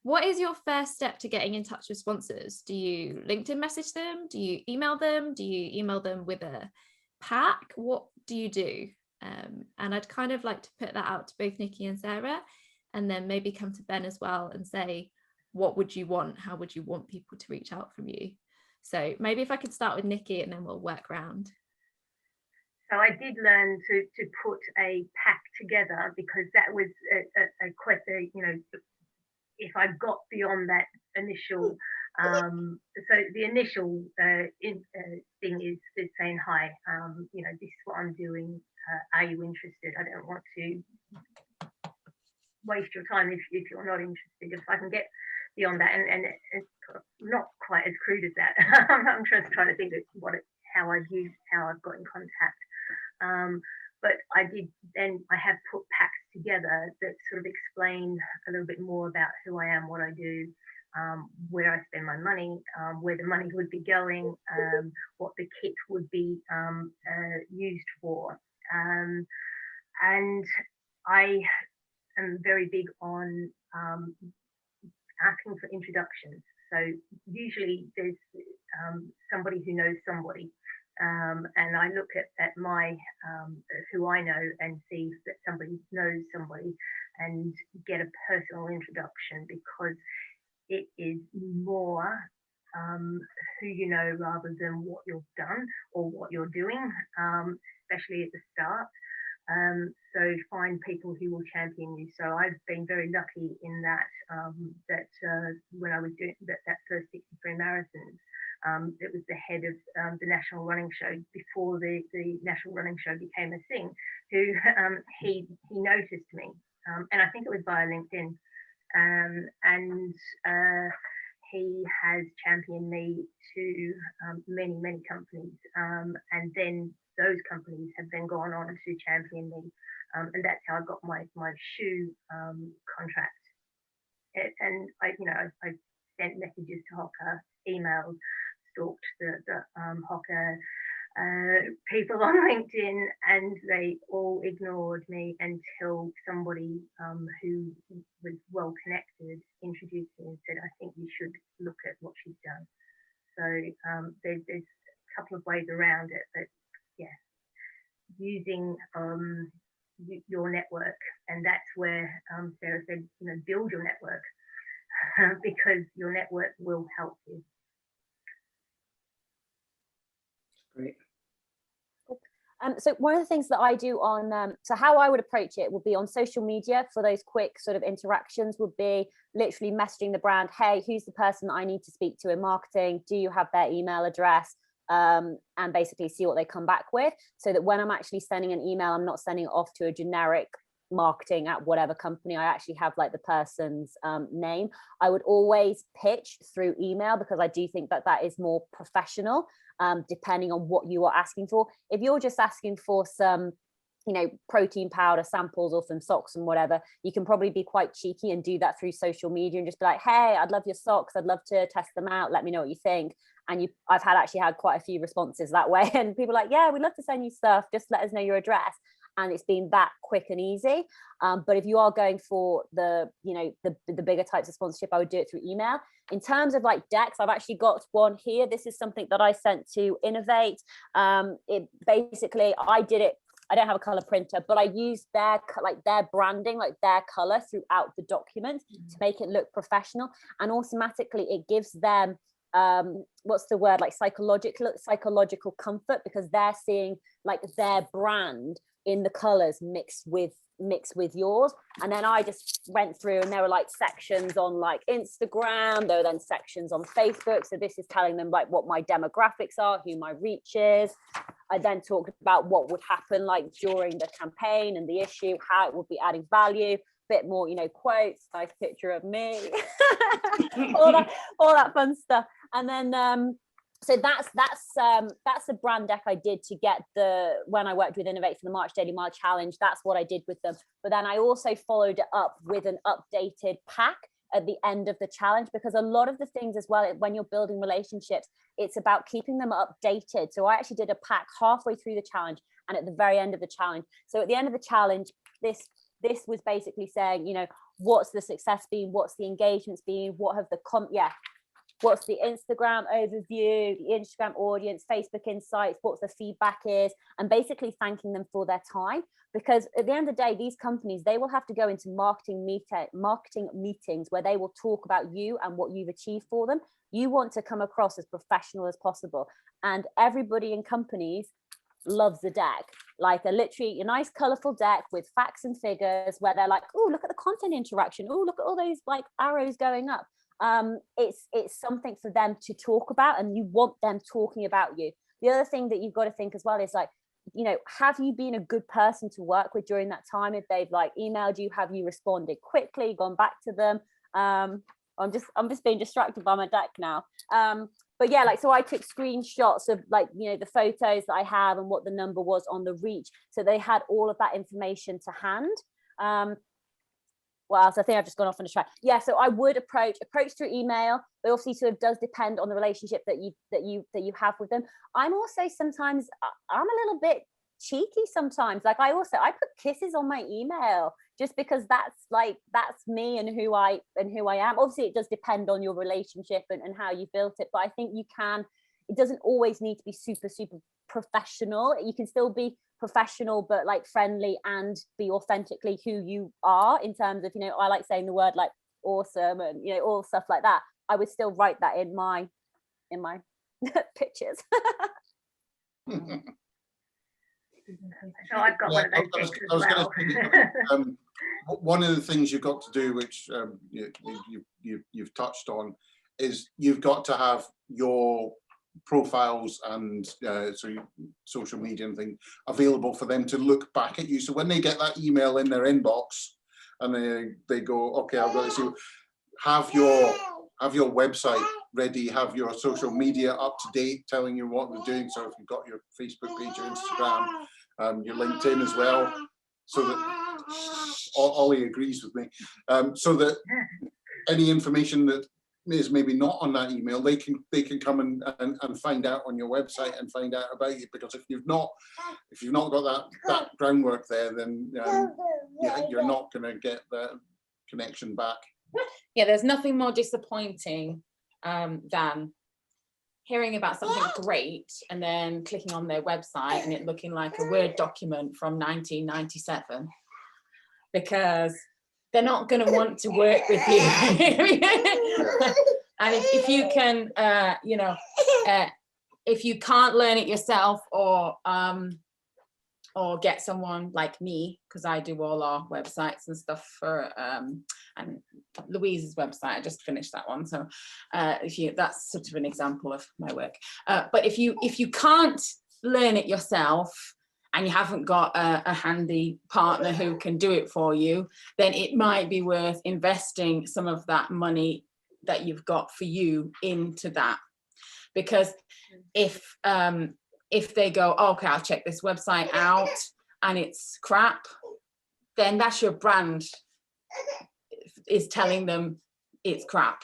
what is your first step to getting in touch with sponsors? Do you LinkedIn message them? Do you email them? Do you email them with a pack? What do you do? And I'd kind of like to put that out to both Nikki and Sarah, and then maybe come to Ben as well and say, what would you want? How would you want people to reach out from you? So maybe if I could start with Nikki and then we'll work around.
So I did learn to put a pack together, because that was a question, you know, if I got beyond that initial, so the initial thing is saying, hi, you know, this is what I'm doing. Are you interested? I don't want to waste your time if you're not interested. If I can get beyond that, and it's not quite as crude as that. I'm just trying to think of how I've got in contact. But I have put packs together that sort of explain a little bit more about who I am, what I do, where I spend my money, where the money would be going, what the kit would be used for. And I am very big on asking for introductions. So usually there's somebody who knows somebody. And I look at my who I know and see that somebody knows somebody and get a personal introduction, because it is more who you know rather than what you've done or what you're doing, especially at the start. So find people who will champion you. So I've been very lucky in that when I was doing that first 63 marathons, it was the head of the National Running Show before the National Running Show became a thing, who he noticed me, and I think it was via LinkedIn, and he has championed me to many companies, and then those companies have then gone on to champion me, and that's how I got my shoe contract. And I sent messages to Hoka, emailed, stalked the Hoka people on LinkedIn, and they all ignored me until somebody who was well connected introduced me and said, I think you should look at what she's done. So there's a couple of ways around it, but yeah, using your network, and that's where Sarah said, you know, build your network, because your network will help you.
Great.
So one of the things that I do on, so how I would approach it would be on social media for those quick sort of interactions would be literally messaging the brand, hey, who's the person that I need to speak to in marketing? Do you have their email address? And basically see what they come back with, so that when I'm actually sending an email, I'm not sending it off to a generic marketing at whatever company. I actually have like the person's name. I would always pitch through email, because I do think that is more professional, depending on what you are asking for. If you're just asking for some, you know, protein powder samples or some socks and whatever, you can probably be quite cheeky and do that through social media and just be like, hey, I'd love your socks, I'd love to test them out, let me know what you think. And I've actually had quite a few responses that way, and people are like, yeah, we'd love to send you stuff, just let us know your address. And it's been that quick and easy. But if you are going for the bigger types of sponsorship, I would do it through email. In terms of like decks, I've actually got one here. This is something that I sent to Innovate. It basically, I did it. I don't have a color printer, but I used their branding, like their color throughout the document to make it look professional. And automatically it gives them, what's the word, like psychological comfort, because they're seeing like their brand in the colors mixed with yours. And then I just went through, and there were like sections on like Instagram, there were then sections on Facebook, so this is telling them like what my demographics are, who my reach is. I then talked about what would happen like during the campaign and the issue, how it would be adding value, bit more, you know, quotes, nice picture of me, all that fun stuff. And then So that's the brand deck I did to get when I worked with Innovate for the March Daily Mile Challenge. That's what I did with them. But then I also followed it up with an updated pack at the end of the challenge, because a lot of the things as well, when you're building relationships, it's about keeping them updated. So I actually did a pack halfway through the challenge and at the very end of the challenge. So at the end of the challenge, this was basically saying, you know, what's the success been, what's the engagements been, what have the what's the Instagram overview, the Instagram audience, Facebook insights, what the feedback is, and basically thanking them for their time. Because at the end of the day, these companies, they will have to go into marketing meetings where they will talk about you and what you've achieved for them. You want to come across as professional as possible. And everybody in companies loves a deck, like a nice colorful deck with facts and figures where they're like, oh, look at the content interaction. Oh, look at all those like arrows going up. It's something for them to talk about, and you want them talking about you. The other thing that you've got to think as well is like, you know, have you been a good person to work with during that time? If they've like emailed you, have you responded quickly, gone back to them? I'm just being distracted by my deck now. But yeah, like, so I took screenshots of like, you know, the photos that I have and what the number was on the reach. So they had all of that information to hand. Well, so I think I've just gone off on a track. Yeah, so I would approach through email, but obviously sort of does depend on the relationship that you have with them. I'm also sometimes, I'm a little bit cheeky sometimes. Like I put kisses on my email just because that's me and who I am. Obviously it does depend on your relationship and how you built it, but I think it doesn't always need to be super, super professional. You can still be professional but like friendly and be authentically who you are, in terms of, you know, I like saying the word like awesome and, you know, all stuff like that. I would still write that in my pictures.
So I've got one of those things as well.
One of the things you've got to do, which you've touched on, is you've got to have your profiles and social media and things available for them to look back at you. So when they get that email in their inbox and they go, okay, I've got to see, have your website ready, have your social media up to date, telling you what we're doing. So if you've got your Facebook page, your Instagram, your LinkedIn as well, so that Ollie agrees with me, so that any information that is maybe not on that email, they can come and find out on your website and find out about you. Because if you've not got that groundwork there, then you're not going to get the connection back.
Yeah, there's nothing more disappointing than hearing about something great and then clicking on their website and it looking like a Word document from 1997, because they're not going to want to work with you. And if you can, if you can't learn it yourself, or get someone like me, because I do all our websites and stuff for and Louise's website, I just finished that one. So that's sort of an example of my work. But if you can't learn it yourself, and you haven't got a handy partner who can do it for you, then it might be worth investing some of that money that you've got for you into that. Because if they go, oh, okay, I'll check this website out and it's crap, then that's your brand is telling them it's crap.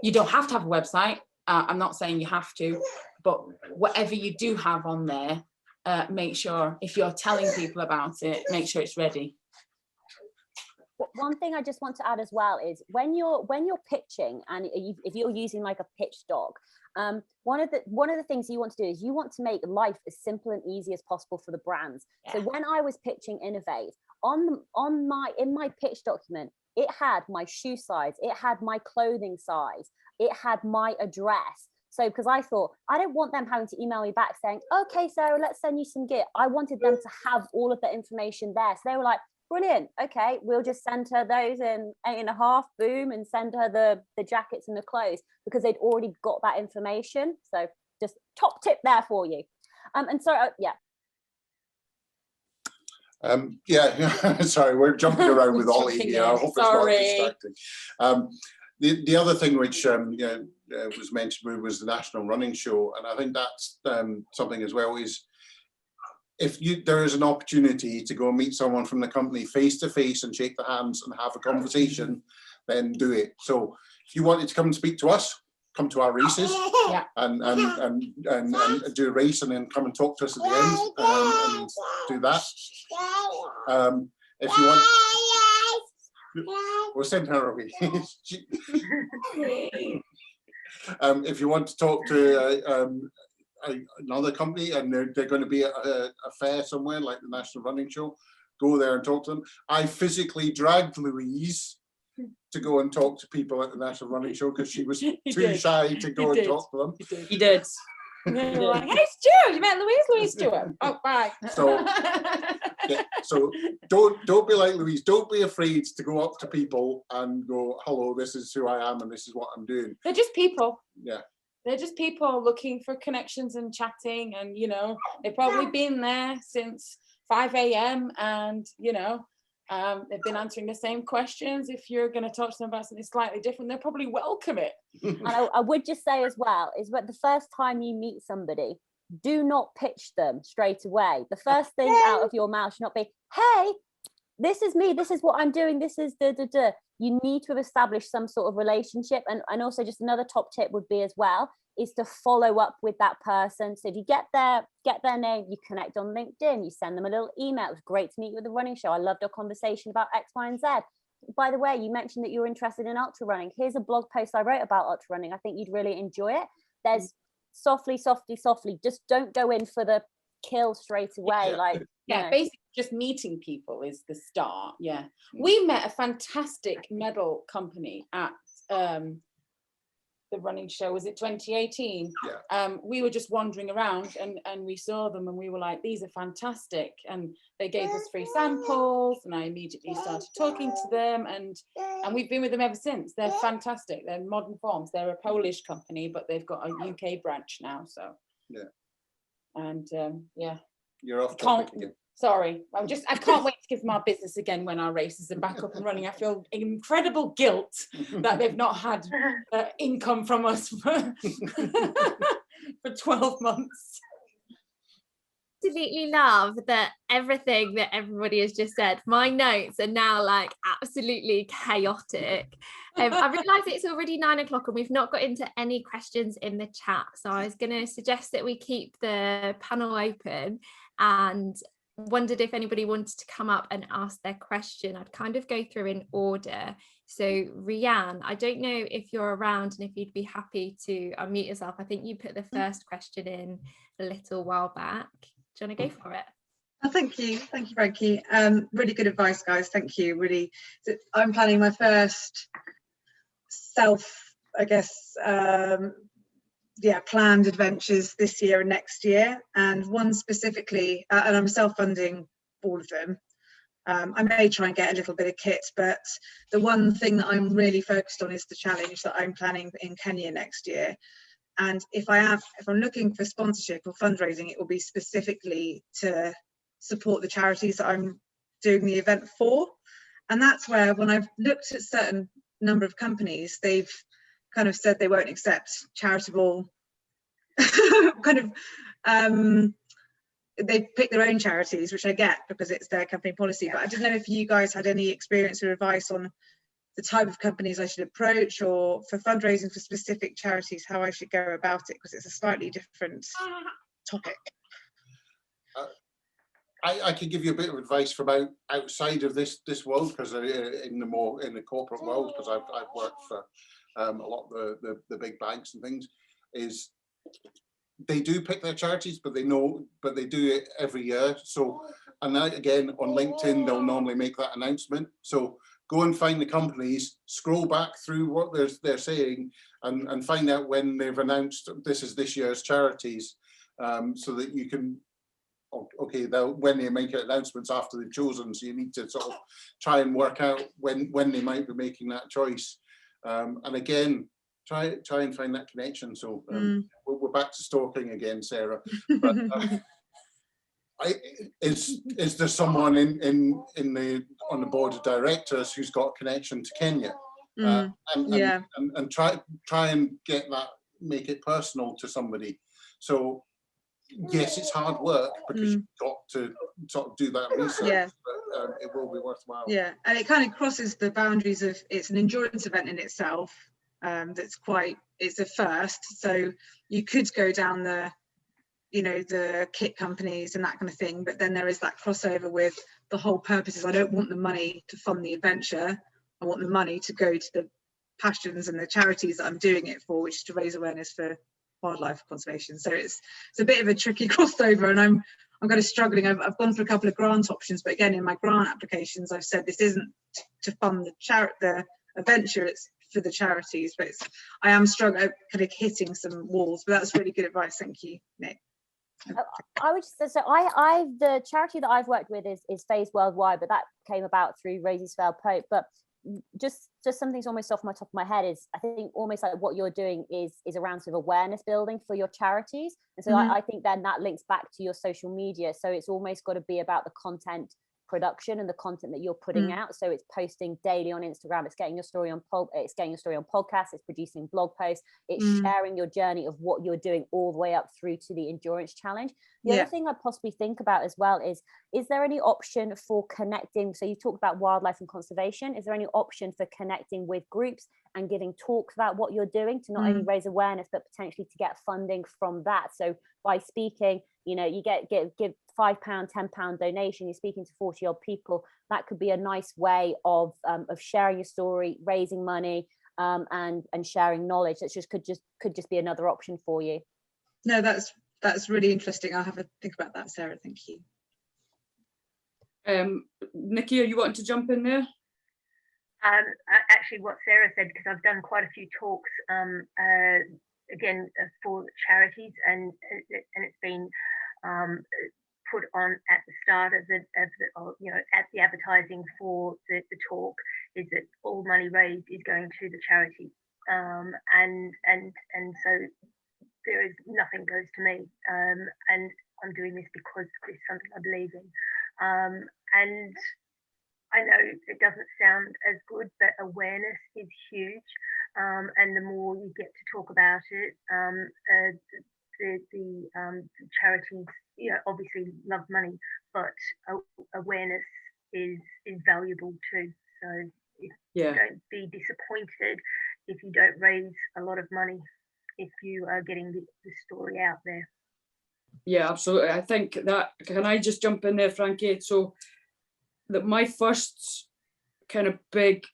You don't have to have a website. I'm not saying you have to, but whatever you do have on there, make sure, if you're telling people about it, make sure it's ready.
One thing I just want to add as well is when you're pitching, and if you're using like a pitch doc, one of the things you want to do is you want to make life as simple and easy as possible for the brands. Yeah. So when I was pitching Innovate, in my pitch document, it had my shoe size, it had my clothing size, it had my address. So because I thought, I don't want them having to email me back saying, okay, Sarah, let's send you some gear. I wanted them to have all of the information there. So they were like, brilliant. Okay, we'll just send her those in 8.5, boom, and send her the jackets and the clothes, because they'd already got that information. So just top tip there for you. And so,
sorry, we're jumping around with Ollie here. I hope it's not distracting. The other thing which was mentioned was the National Running Show, and I think that's something as well, is if there is an opportunity to go and meet someone from the company face to face and shake their hands and have a conversation, then do it. So if you wanted to come and speak to us, come to our races, and do a race, and then come and talk to us at the end, and do that. If you want, we'll send her away. If you want to talk to another company, and they're going to be at a fair somewhere like the National Running Show, go there and talk to them. I physically dragged Louise to go and talk to people at the National Running Show because she was too shy to go and talk to them.
He did.
They were like, hey Stuart, you met Louise Stuart. Oh, bye.
So don't be like Louise. Don't be afraid to go up to people and go, hello, this is who I am and this is what I'm doing.
They're just people.
Yeah.
They're just people looking for connections and chatting, and they've probably been there since 5 a.m. and they've been answering the same questions. If you're going to talk to them about something slightly different, they'll probably welcome it.
And I would just say as well, is that the first time you meet somebody, do not pitch them straight away. The first thing out of your mouth should not be, hey, this is me, this is what I'm doing, this is da-da-da. You need to have established some sort of relationship. And also just another top tip would be as well, is to follow up with that person. So if you get their name, you connect on LinkedIn, you send them a little email. It was great to meet you at the running show. I loved our conversation about X, Y, and Z. By the way, you mentioned that you're interested in ultra running. Here's a blog post I wrote about ultra running. I think you'd really enjoy it. There's softly. Just don't go in for the kill straight away.
Basically just meeting people is the start. We met a fantastic medal company at the running show. Was it 2018? We were just wandering around and we saw them and we were like, these are fantastic, and they gave us free samples, and I immediately started talking to them, and we've been with them ever since. They're fantastic. They're Modern Forms. They're a Polish company, but they've got a UK branch now, so
You're off topic again.
Sorry, I can't wait to give them our business again when our races are back up and running. I feel incredible guilt that they've not had income from us for 12 months.
Absolutely love that everything that everybody has just said. My notes are now like absolutely chaotic. I realise it's already 9 o'clock and we've not got into any questions in the chat. So I was going to suggest that we keep the panel open, and wondered if anybody wanted to come up and ask their question. I'd kind of go through in order. So Rianne, I don't know if you're around and if you'd be happy to unmute yourself. I think you put the first question in a little while back. Do you want to go for it?
Oh, thank you, Frankie. Really good advice, guys. Thank you. Really, I'm planning my first planned adventures this year and next year, and one specifically, and I'm self-funding all of them. I may try and get a little bit of kit, but the one thing that I'm really focused on is the challenge that I'm planning in Kenya next year. And if I'm looking for sponsorship or fundraising, it will be specifically to support the charities that I'm doing the event for. And that's where, when I've looked at certain number of companies, they've kind of said they won't accept charitable they pick their own charities, which I get because it's their company policy. But I didn't know if you guys had any experience or advice on the type of companies I should approach, or for fundraising for specific charities, how I should go about it, because it's a slightly different topic.
I can give you a bit of advice from outside of this world, because in the corporate world, because I've worked for a lot of the big banks and things, is they do pick their charities, but they do it every year. So, and that, again, on LinkedIn, they'll normally make that announcement. So go and find the companies, scroll back through what they're saying, and find out when they've announced this is this year's charities, so that you can, okay, when they make announcements after they've chosen, so you need to sort of try and work out when they might be making that choice. And again, try and find that connection. So we're back to stalking again, Sarah. But is there someone on the board of directors who's got a connection to Kenya? and try and get that, make it personal to somebody. So yes, it's hard work because you've got to sort of do that research, but it will be worthwhile.
Yeah, and it kind of crosses the boundaries of, it's an endurance event in itself. It's a first. So you could go down the, you know, the kit companies and that kind of thing, but then there is that crossover with the whole purpose is I don't want the money to fund the adventure. I want the money to go to the passions and the charities that I'm doing it for, which is to raise awareness for wildlife conservation. So it's a bit of a tricky crossover, and I'm kind of struggling. I've gone for a couple of grant options, but again, in my grant applications, I've said this isn't to fund the adventure, it's for the charities. But I am struggling, kind of hitting some walls. But that's really good advice. Thank you, Nick.
I would say, so I the charity that I've worked with is Phase Worldwide, but that came about through Raises Fail Pope. But just something's almost off my top of my head is I think almost like what you're doing is around sort of awareness building for your charities. And so I think then that links back to your social media. So it's almost got to be about the content production and the content that you're putting out. So it's posting daily on Instagram, it's getting your story on podcasts, it's producing blog posts, it's sharing your journey of what you're doing all the way up through to the endurance challenge. The other thing I'd possibly think about as well is there any option for connecting? So you talked about wildlife and conservation. Is there any option for connecting with groups and giving talks about what you're doing to not only raise awareness, but potentially to get funding from that? So by speaking, you know, you give £5, £10 donation, you're speaking to 40 odd people. That could be a nice way of sharing your story, raising money, and sharing knowledge. That could just be another option for you.
No, that's really interesting. I'll have a think about that, Sarah. Thank you.
Nikki, are you wanting to jump in there?
Actually, what Sarah said, because I've done quite a few talks again for charities, and it's been put on at the start of the you know, at the advertising for the talk, is that all money raised is going to the charity, and so there is nothing goes to me, and I'm doing this because it's something I believe in, and I know it doesn't sound as good, but awareness is huge, and the more you get to talk about it, the charities, you know, obviously love money, but awareness is valuable too. So don't be disappointed if you don't raise a lot of money, if you are getting the story out there.
Yeah, absolutely. I think that, can I just jump in there, Frankie? So that my first kind of big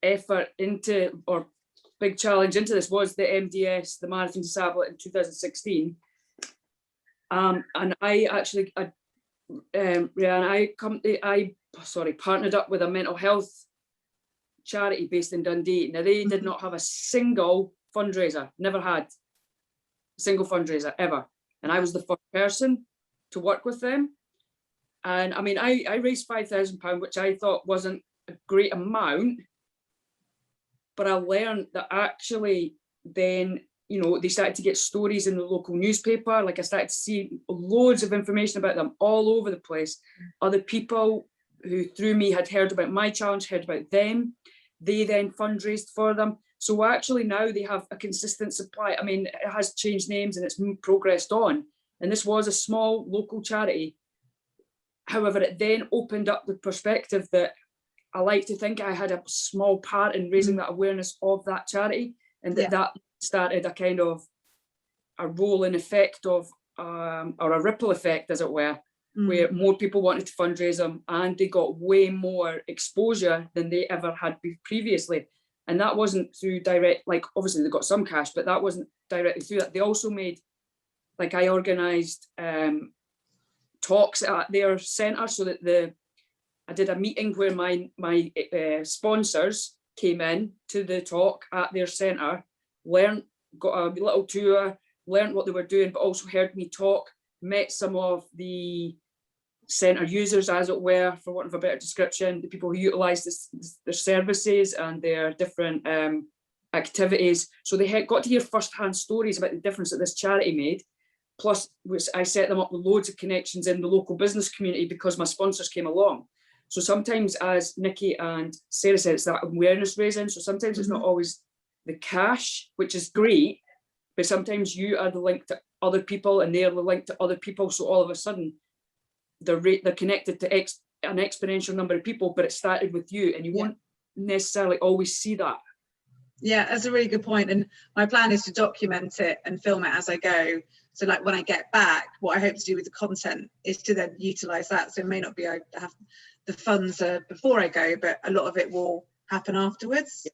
effort into, or big challenge into this, was the MDS, the Marathon to Sablet, in 2016. And I actually, partnered up with a mental health charity based in Dundee. Now, they did not have a single fundraiser, never had a single fundraiser ever. And I was the first person to work with them. And I mean, I raised £5,000, which I thought wasn't a great amount, but I learned that actually then, you know, they started to get stories in the local newspaper. Like, I started to see loads of information about them all over the place. Other people who through me had heard about my challenge, heard about them. They then fundraised for them. So actually now they have a consistent supply. I mean, it has changed names and it's progressed on. And this was a small local charity. However, it then opened up the perspective that I like to think I had a small part in raising that awareness of that charity, and that started a kind of a rolling effect of, or a ripple effect, as it were, where more people wanted to fundraise them, and they got way more exposure than they ever had previously. And that wasn't through direct, like, obviously they got some cash, but that wasn't directly through that. They also made, like, I organised talks at their centre, so that I did a meeting where my sponsors came in to the talk at their centre, got a little tour, learned what they were doing, but also heard me talk, met some of the centre users, as it were, for want of a better description, the people who utilise their services and their different activities. So they got to hear first-hand stories about the difference that this charity made. Plus, which I set them up with loads of connections in the local business community because my sponsors came along. So sometimes, as Nikki and Sarah said, it's that awareness raising. So sometimes it's not always the cash, which is great, but sometimes you are the link to other people and they're the link to other people. So all of a sudden they're connected to an exponential number of people, but it started with you, and you won't necessarily always see that.
Yeah, that's a really good point. And my plan is to document it and film it as I go. So like when I get back, what I hope to do with the content is to then utilize that. So it may not be I have the funds before I go, but a lot of it will happen afterwards.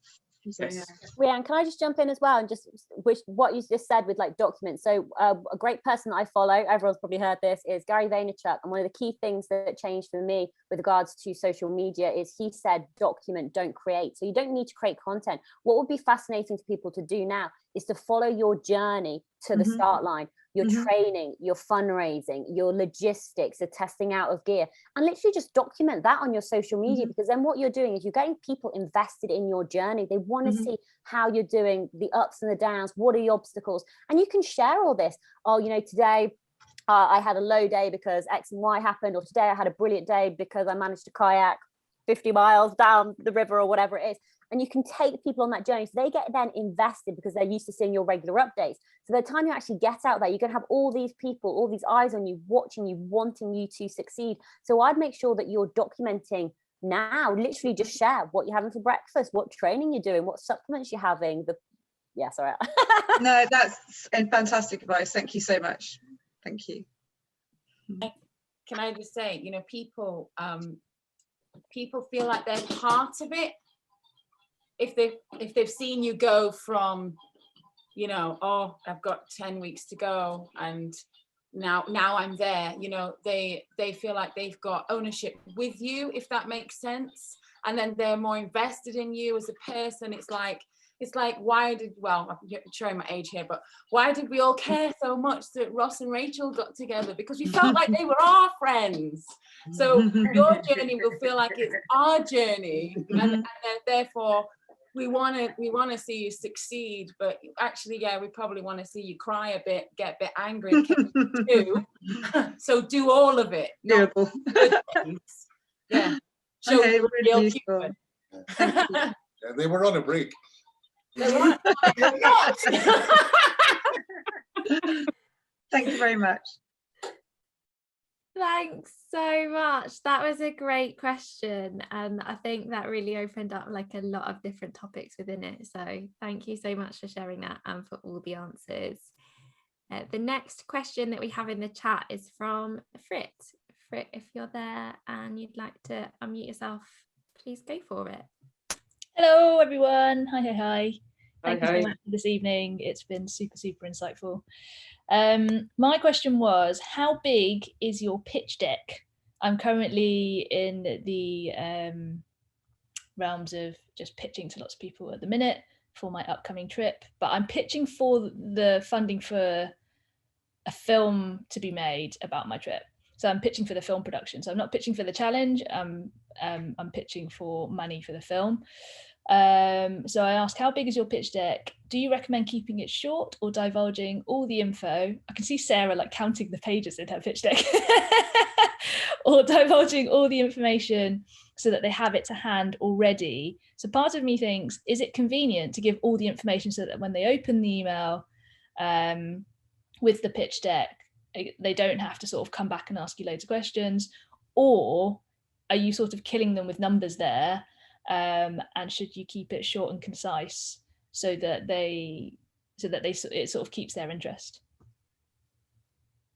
So, yeah.
Rhiannon, can I just jump in as well and just wish what you just said with like documents? So a great person that I follow, everyone's probably heard this, is Gary Vaynerchuk. And one of the key things that changed for me with regards to social media is he said, document, don't create. So you don't need to create content. What would be fascinating for people to do now is to follow your journey to the start line, your training, your fundraising, your logistics, the testing out of gear, and literally just document that on your social media, because then what you're doing is you're getting people invested in your journey. They want to see how you're doing, the ups and the downs, what are the obstacles, and you can share all this. Oh, you know, today I had a low day because X and Y happened, or today I had a brilliant day because I managed to kayak 50 miles down the river, or whatever it is. And you can take people on that journey, so they get then invested because they're used to seeing your regular updates. So by the time you actually get out there, you're going to have all these people, all these eyes on you, watching you, wanting you to succeed. So I'd make sure that you're documenting now. Literally just share what you're having for breakfast, what training you're doing, what supplements you're having. Sorry.
No, that's fantastic advice. Thank you so much. Thank you.
Can I just say, you know, people feel like they're part of it if they've seen you go from, you know, oh, I've got 10 weeks to go and now I'm there, you know, they feel like they've got ownership with you, if that makes sense, and then they're more invested in you as a person. It's like I'm showing my age here, but why did we all care so much that Ross and Rachel got together? Because we felt like they were our friends. So your journey will feel like it's our journey, and therefore we want to see you succeed. But actually, we probably want to see you cry a bit, get a bit angry too. So do all of it.
Doable.
Yeah. Show
Okay,
the
really
real
useful.
human.
Yeah, they were on a break.
They're not.
Thank you very much.
Thanks so much. That was a great question, and I think that really opened up like a lot of different topics within it. So thank you so much for sharing that and for all the answers. The next question that we have in the chat is from Frit. Frit, if you're there and you'd like to unmute yourself, please go for it.
Hello everyone. Hi. Thank you
Hi.
so much for this evening. It's been super insightful. My question was, how big is your pitch deck? I'm currently in the realms of just pitching to lots of people at the minute for my upcoming trip, but I'm pitching for the funding for a film to be made about my trip. So I'm pitching for the film production. So I'm not pitching for the challenge. I'm pitching for money for the film. So I asked, how big is your pitch deck? Do you recommend keeping it short or divulging all the info? I can see Sarah like counting the pages in her pitch deck. Or divulging all the information so that they have it to hand already. So part of me thinks, is it convenient to give all the information so that when they open the email with the pitch deck, they don't have to sort of come back and ask you loads of questions? Or are you sort of killing them with numbers there? And should you keep it short and concise so that it sort of keeps their interest?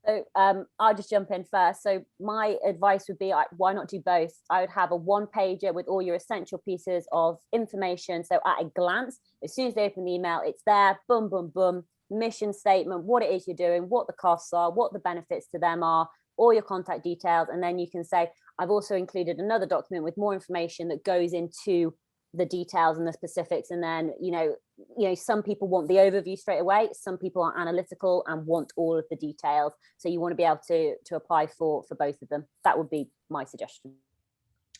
So I'll just jump in first. So my advice would be, why not do both? I would have a one-pager with all your essential pieces of information. So at a glance, as soon as they open the email, it's there, boom, boom, boom, mission statement, what it is you're doing, what the costs are, what the benefits to them are, all your contact details. And then you can say, I've also included another document with more information that goes into the details and the specifics. And then, you know, some people want the overview straight away. Some people are analytical and want all of the details. So you want to be able to apply for both of them. That would be my suggestion.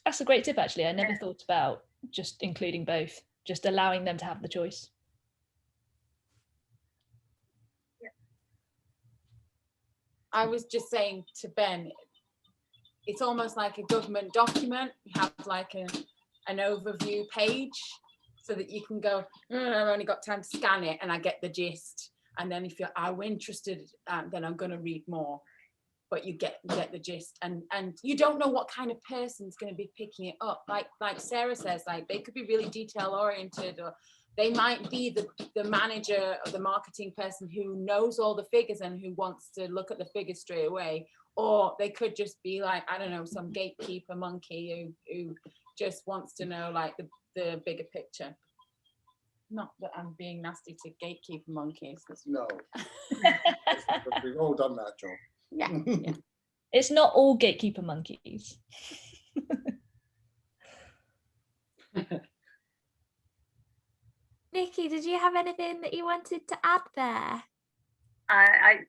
That's a great tip, actually. I never thought about just including both, just allowing them to have the choice.
I was just saying to Ben, it's almost like a government document. You have like an overview page so that you can go, I've only got time to scan it and I get the gist. And then if I'm interested, then I'm going to read more. But you get the gist, and you don't know what kind of person's going to be picking it up. Like Sarah says, like they could be really detail oriented, or they might be the manager or the marketing person who knows all the figures and who wants to look at the figures straight away. Or they could just be like, I don't know, some gatekeeper monkey who just wants to know like the bigger picture. Not that I'm being nasty to gatekeeper monkeys.
No, we've all done that job.
Yeah.
It's not all gatekeeper monkeys.
Nikki, did you have anything that you wanted to add there?
I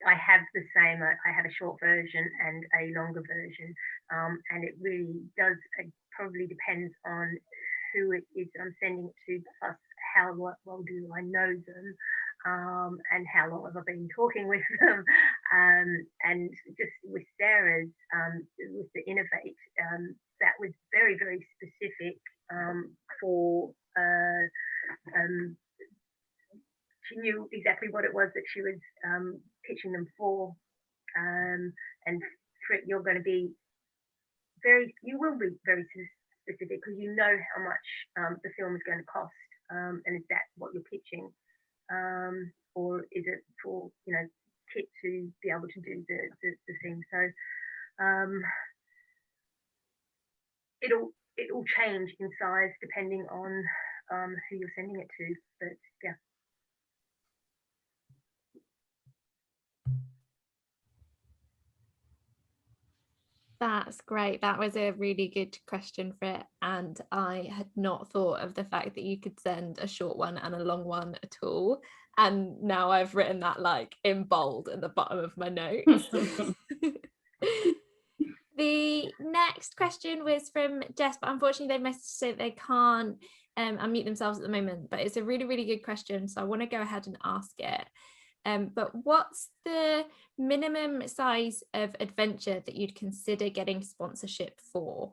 have the same. I have a short version and a longer version, and it really does. It probably depends on who it is I'm sending it to, plus how well do I know them, and how long have I been talking with them, and just with Sarah's, with the Innovate, that was very, very specific for. She knew exactly what it was that she was pitching them for, and you're going to be you will be very specific because you know how much the film is going to cost, and is that what you're pitching, or is it for Kit to be able to do the thing? So it'll change in size depending on who you're sending it to, but yeah.
That's great. That was a really good question for it. And I had not thought of the fact that you could send a short one and a long one at all. And now I've written that like in bold at the bottom of my notes. The next question was from Jess, but unfortunately they messaged say they can't unmute themselves at the moment, but it's a really, really good question. So I want to go ahead and ask it. But what's the minimum size of adventure that you'd consider getting sponsorship for?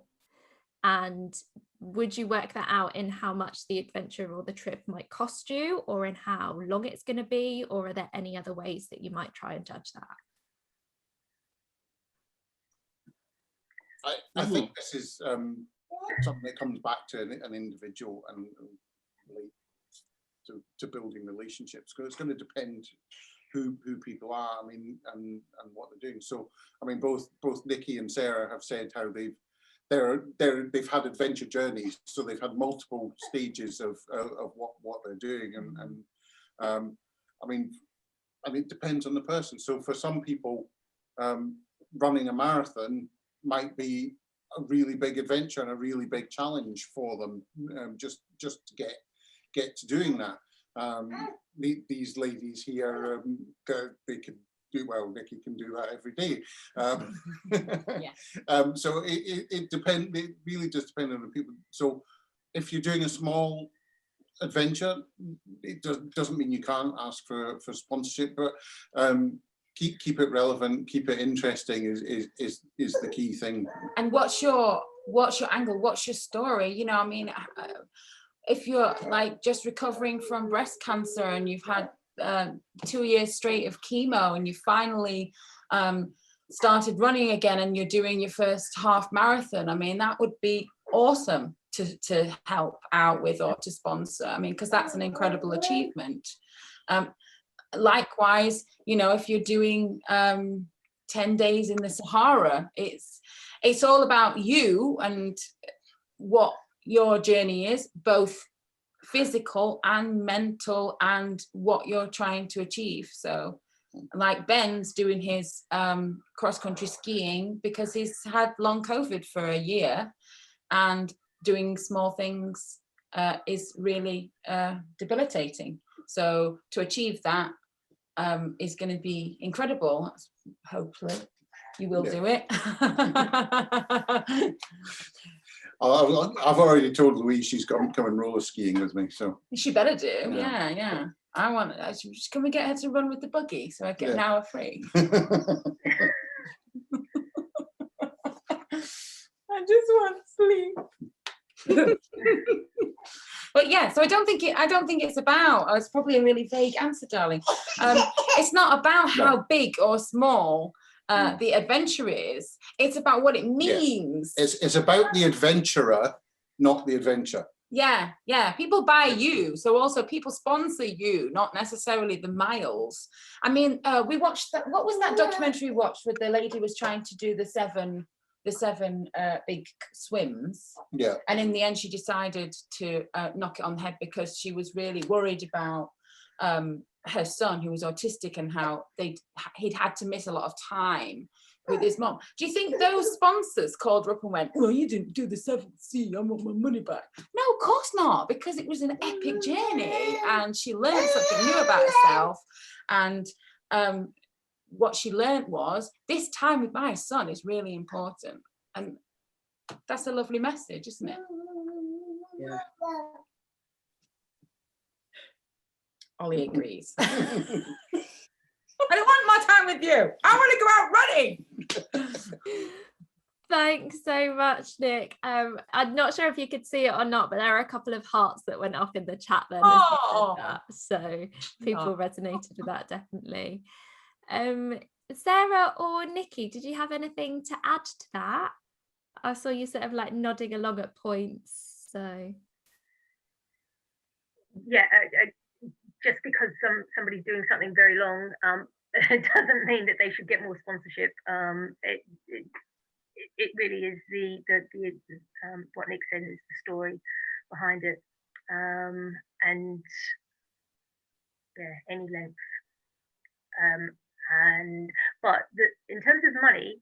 And would you work that out in how much the adventure or the trip might cost you, or in how long it's going to be, or are there any other ways that you might try and judge that?
I think this is something that comes back to an individual and to building relationships, because it's going to depend who people are, I mean, and what they're doing. So I mean, both Nikki and Sarah have said how they've had adventure journeys, so they've had multiple stages of what they're doing, and I mean it depends on the person. So for some people, running a marathon might be a really big adventure and a really big challenge for them, just to get to doing that. These ladies here, they could do well. Nikki can do that every day. So it depends. It really does depend on the people. So if you're doing a small adventure, it doesn't mean you can't ask for sponsorship, but keep it relevant, keep it interesting is the key thing. And
what's your angle? What's your story? I mean, if you're like just recovering from breast cancer and you've had 2 years straight of chemo and you finally started running again and you're doing your first half marathon, I mean, that would be awesome to help out with or to sponsor. I mean, because that's an incredible achievement. Likewise, if you're doing 10 days in the Sahara, it's all about you and what your journey is, both physical and mental, and what you're trying to achieve. So like Ben's doing his cross-country skiing because he's had long COVID for a year, and doing small things is really debilitating. So to achieve that is going to be incredible. Hopefully you will do it.
I've already told Louise she's come and roller skiing with me, so
she better do. Yeah. I just can we get her to run with the buggy so I get an hour free. just want to sleep. But yeah, so I don't think it's about. It's probably a really vague answer, darling. It's not about how big or small the adventure is. It's about what it means.
Yes. It's about the adventurer, not the adventure.
Yeah. People buy you, so also people sponsor you, not necessarily the miles. I mean, we watched that. What was that documentary we watched where the lady was trying to do the seven big swims?
Yeah.
And in the end, she decided to knock it on the head because she was really worried about her son, who was autistic, and how he'd had to miss a lot of time with his mom. Do you think those sponsors called her up and went, "Well, you didn't do the 7th sea, I want my money back"? No, of course not, because it was an epic journey and she learned something new about herself. And what she learned was, this time with my son is really important. And that's a lovely message, isn't it?
Yeah.
Ollie agrees. I don't want more time with you. I want to go out running.
Thanks so much, Nick. I'm not sure if you could see it or not, but there are a couple of hearts that went off in the chat then. So people resonated with that, definitely. Sarah or Nikki, did you have anything to add to that? I saw you sort of like nodding along at points. So
yeah, just because somebody's doing something very long, it doesn't mean that they should get more sponsorship. It really is the what Nick said is the story behind it, and yeah, any length. But in terms of money,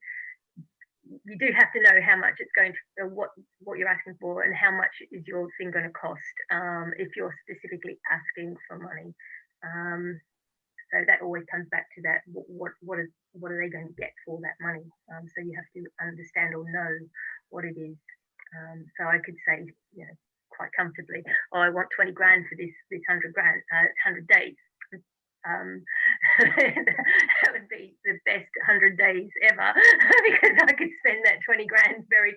you do have to know how much it's going to, what you're asking for, and how much is your thing going to cost if you're specifically asking for money. So that always comes back to that. What are they going to get for that money? So you have to understand or know what it is. So I could say, quite comfortably, oh, I want 20 grand for this 100 days. That would be the best 100 days ever because I could spend that 20 grand very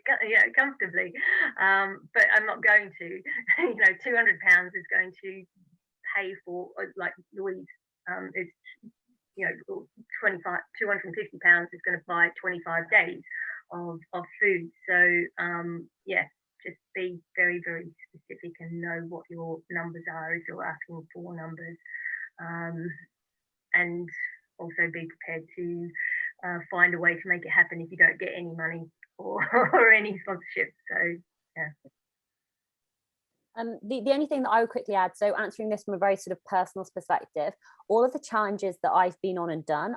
comfortably. But I'm not going to. £200 is going to pay for, like Louise. It's 250 pounds is going to buy 25 days of food. So just be very, very specific and know what your numbers are if you're asking for numbers, and also be prepared to find a way to make it happen if you don't get any money or any sponsorship. So yeah.
The only thing that I would quickly add, so answering this from a very sort of personal perspective, all of the challenges that I've been on and done,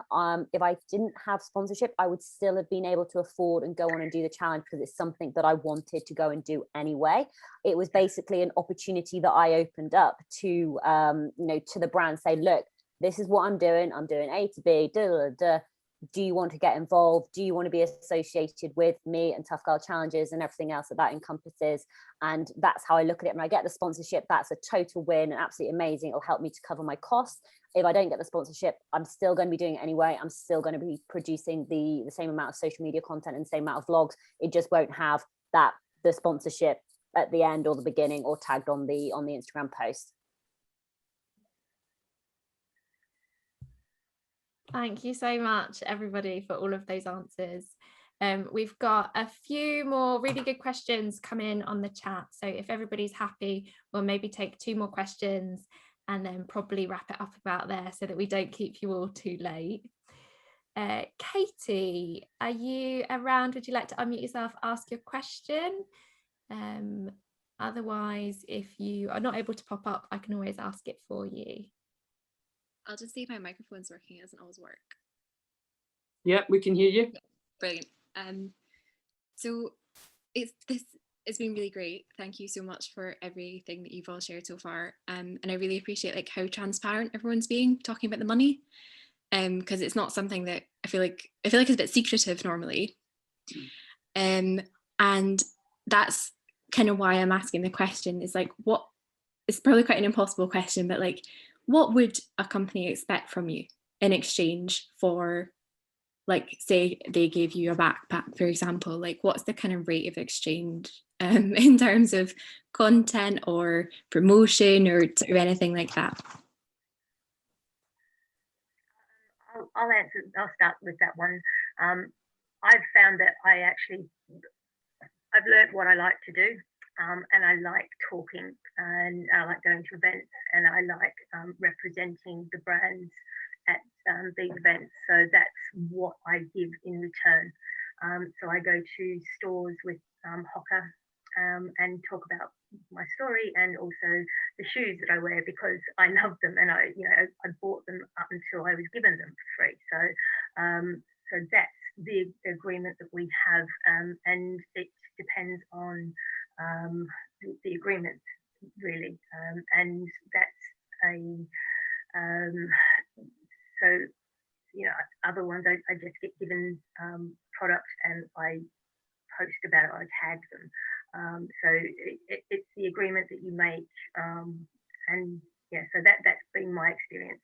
if I didn't have sponsorship, I would still have been able to afford and go on and do the challenge because it's something that I wanted to go and do anyway. It was basically an opportunity that I opened up to, to the brand, say, look, this is what I'm doing A to B, do you want to get involved? Do you want to be associated with me and Tough Girl Challenges and everything else that encompasses? And that's how I look at it. When I get the sponsorship, that's a total win and absolutely amazing. It'll help me to cover my costs. If I don't get the sponsorship, I'm still going to be doing it anyway. I'm still going to be producing the same amount of social media content and the same amount of vlogs. It just won't have the sponsorship at the end or the beginning or tagged on the Instagram post.
Thank you so much, everybody, for all of those answers. We've got a few more really good questions come in on the chat. So if everybody's happy, we'll maybe take 2 more questions and then probably wrap it up about there so that we don't keep you all too late. Katie, are you around? Would you like to unmute yourself, ask your question? Otherwise, if you are not able to pop up, I can always ask it for you.
I'll just see if my microphone's working. It doesn't always work.
Yeah, we can hear you.
Brilliant. So it's been really great. Thank you so much for everything that you've all shared so far. And I really appreciate how transparent everyone's being talking about the money. Because it's not something that I feel like it's a bit secretive normally. And that's kind of why I'm asking the question is it's probably quite an impossible question, but what would a company expect from you in exchange for like say they gave you a backpack, for example, like what's the kind of rate of exchange in terms of content or promotion or sort of anything like that?
I'll start with that one. I've found that I've learned what I like to do, and I like talking, and I like going to events, and I like representing the brands at these events. So that's what I give in return. So I go to stores with Hoka and talk about my story and also the shoes that I wear because I love them, and I bought them up until I was given them for free. So that's the agreement that we have, and it depends on the agreement really, and that's so other ones I just get given product and I post about it, I tag them. So it's the agreement that you make, and yeah, so that's been my experience.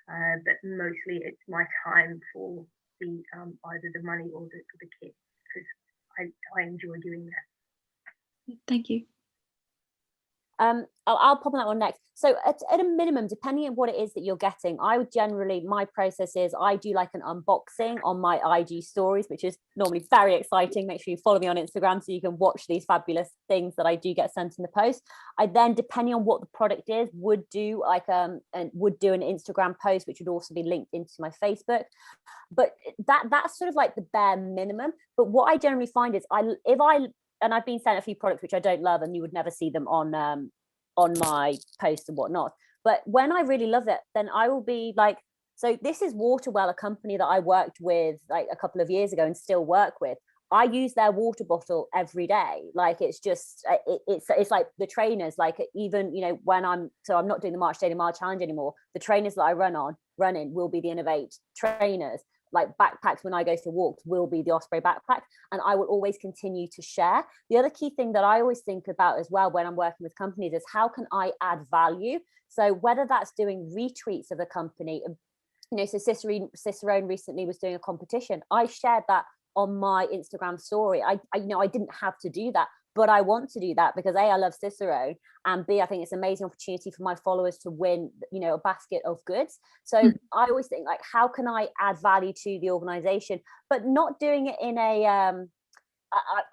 But mostly it's my time for the either the money or the kit, because I enjoy doing that.
Thank you.
I'll pop on that one next. So at a minimum, depending on what it is that you're getting, I would generally, my process is I do like an unboxing on my IG stories, which is normally very exciting. Make sure you follow me on Instagram so you can watch these fabulous things that I do get sent in the post. I then, depending on what the product is, would do like an Instagram post, which would also be linked into my Facebook. But that's sort of like the bare minimum. But what I generally find is and I've been sent a few products which I don't love, and you would never see them on my posts and whatnot. But when I really love it, then I will be like, so this is Waterwell, a company that I worked with like a couple of years ago and still work with. I use their water bottle every day. Like it's just, it's like the trainers, like even, when I'm not doing the March Daily Mile Challenge anymore, the trainers that I run in will be the Innovate trainers. Like backpacks when I go for walks will be the Osprey backpack, and I will always continue to share. The other key thing that I always think about as well when I'm working with companies is how can I add value? So whether that's doing retweets of a company, so Cicerone recently was doing a competition. I shared that on my Instagram story. I didn't have to do that, but I want to do that because A, I love Cicerone, and B, I think it's an amazing opportunity for my followers to win, a basket of goods. So I always think like, how can I add value to the organization, but not doing it in a,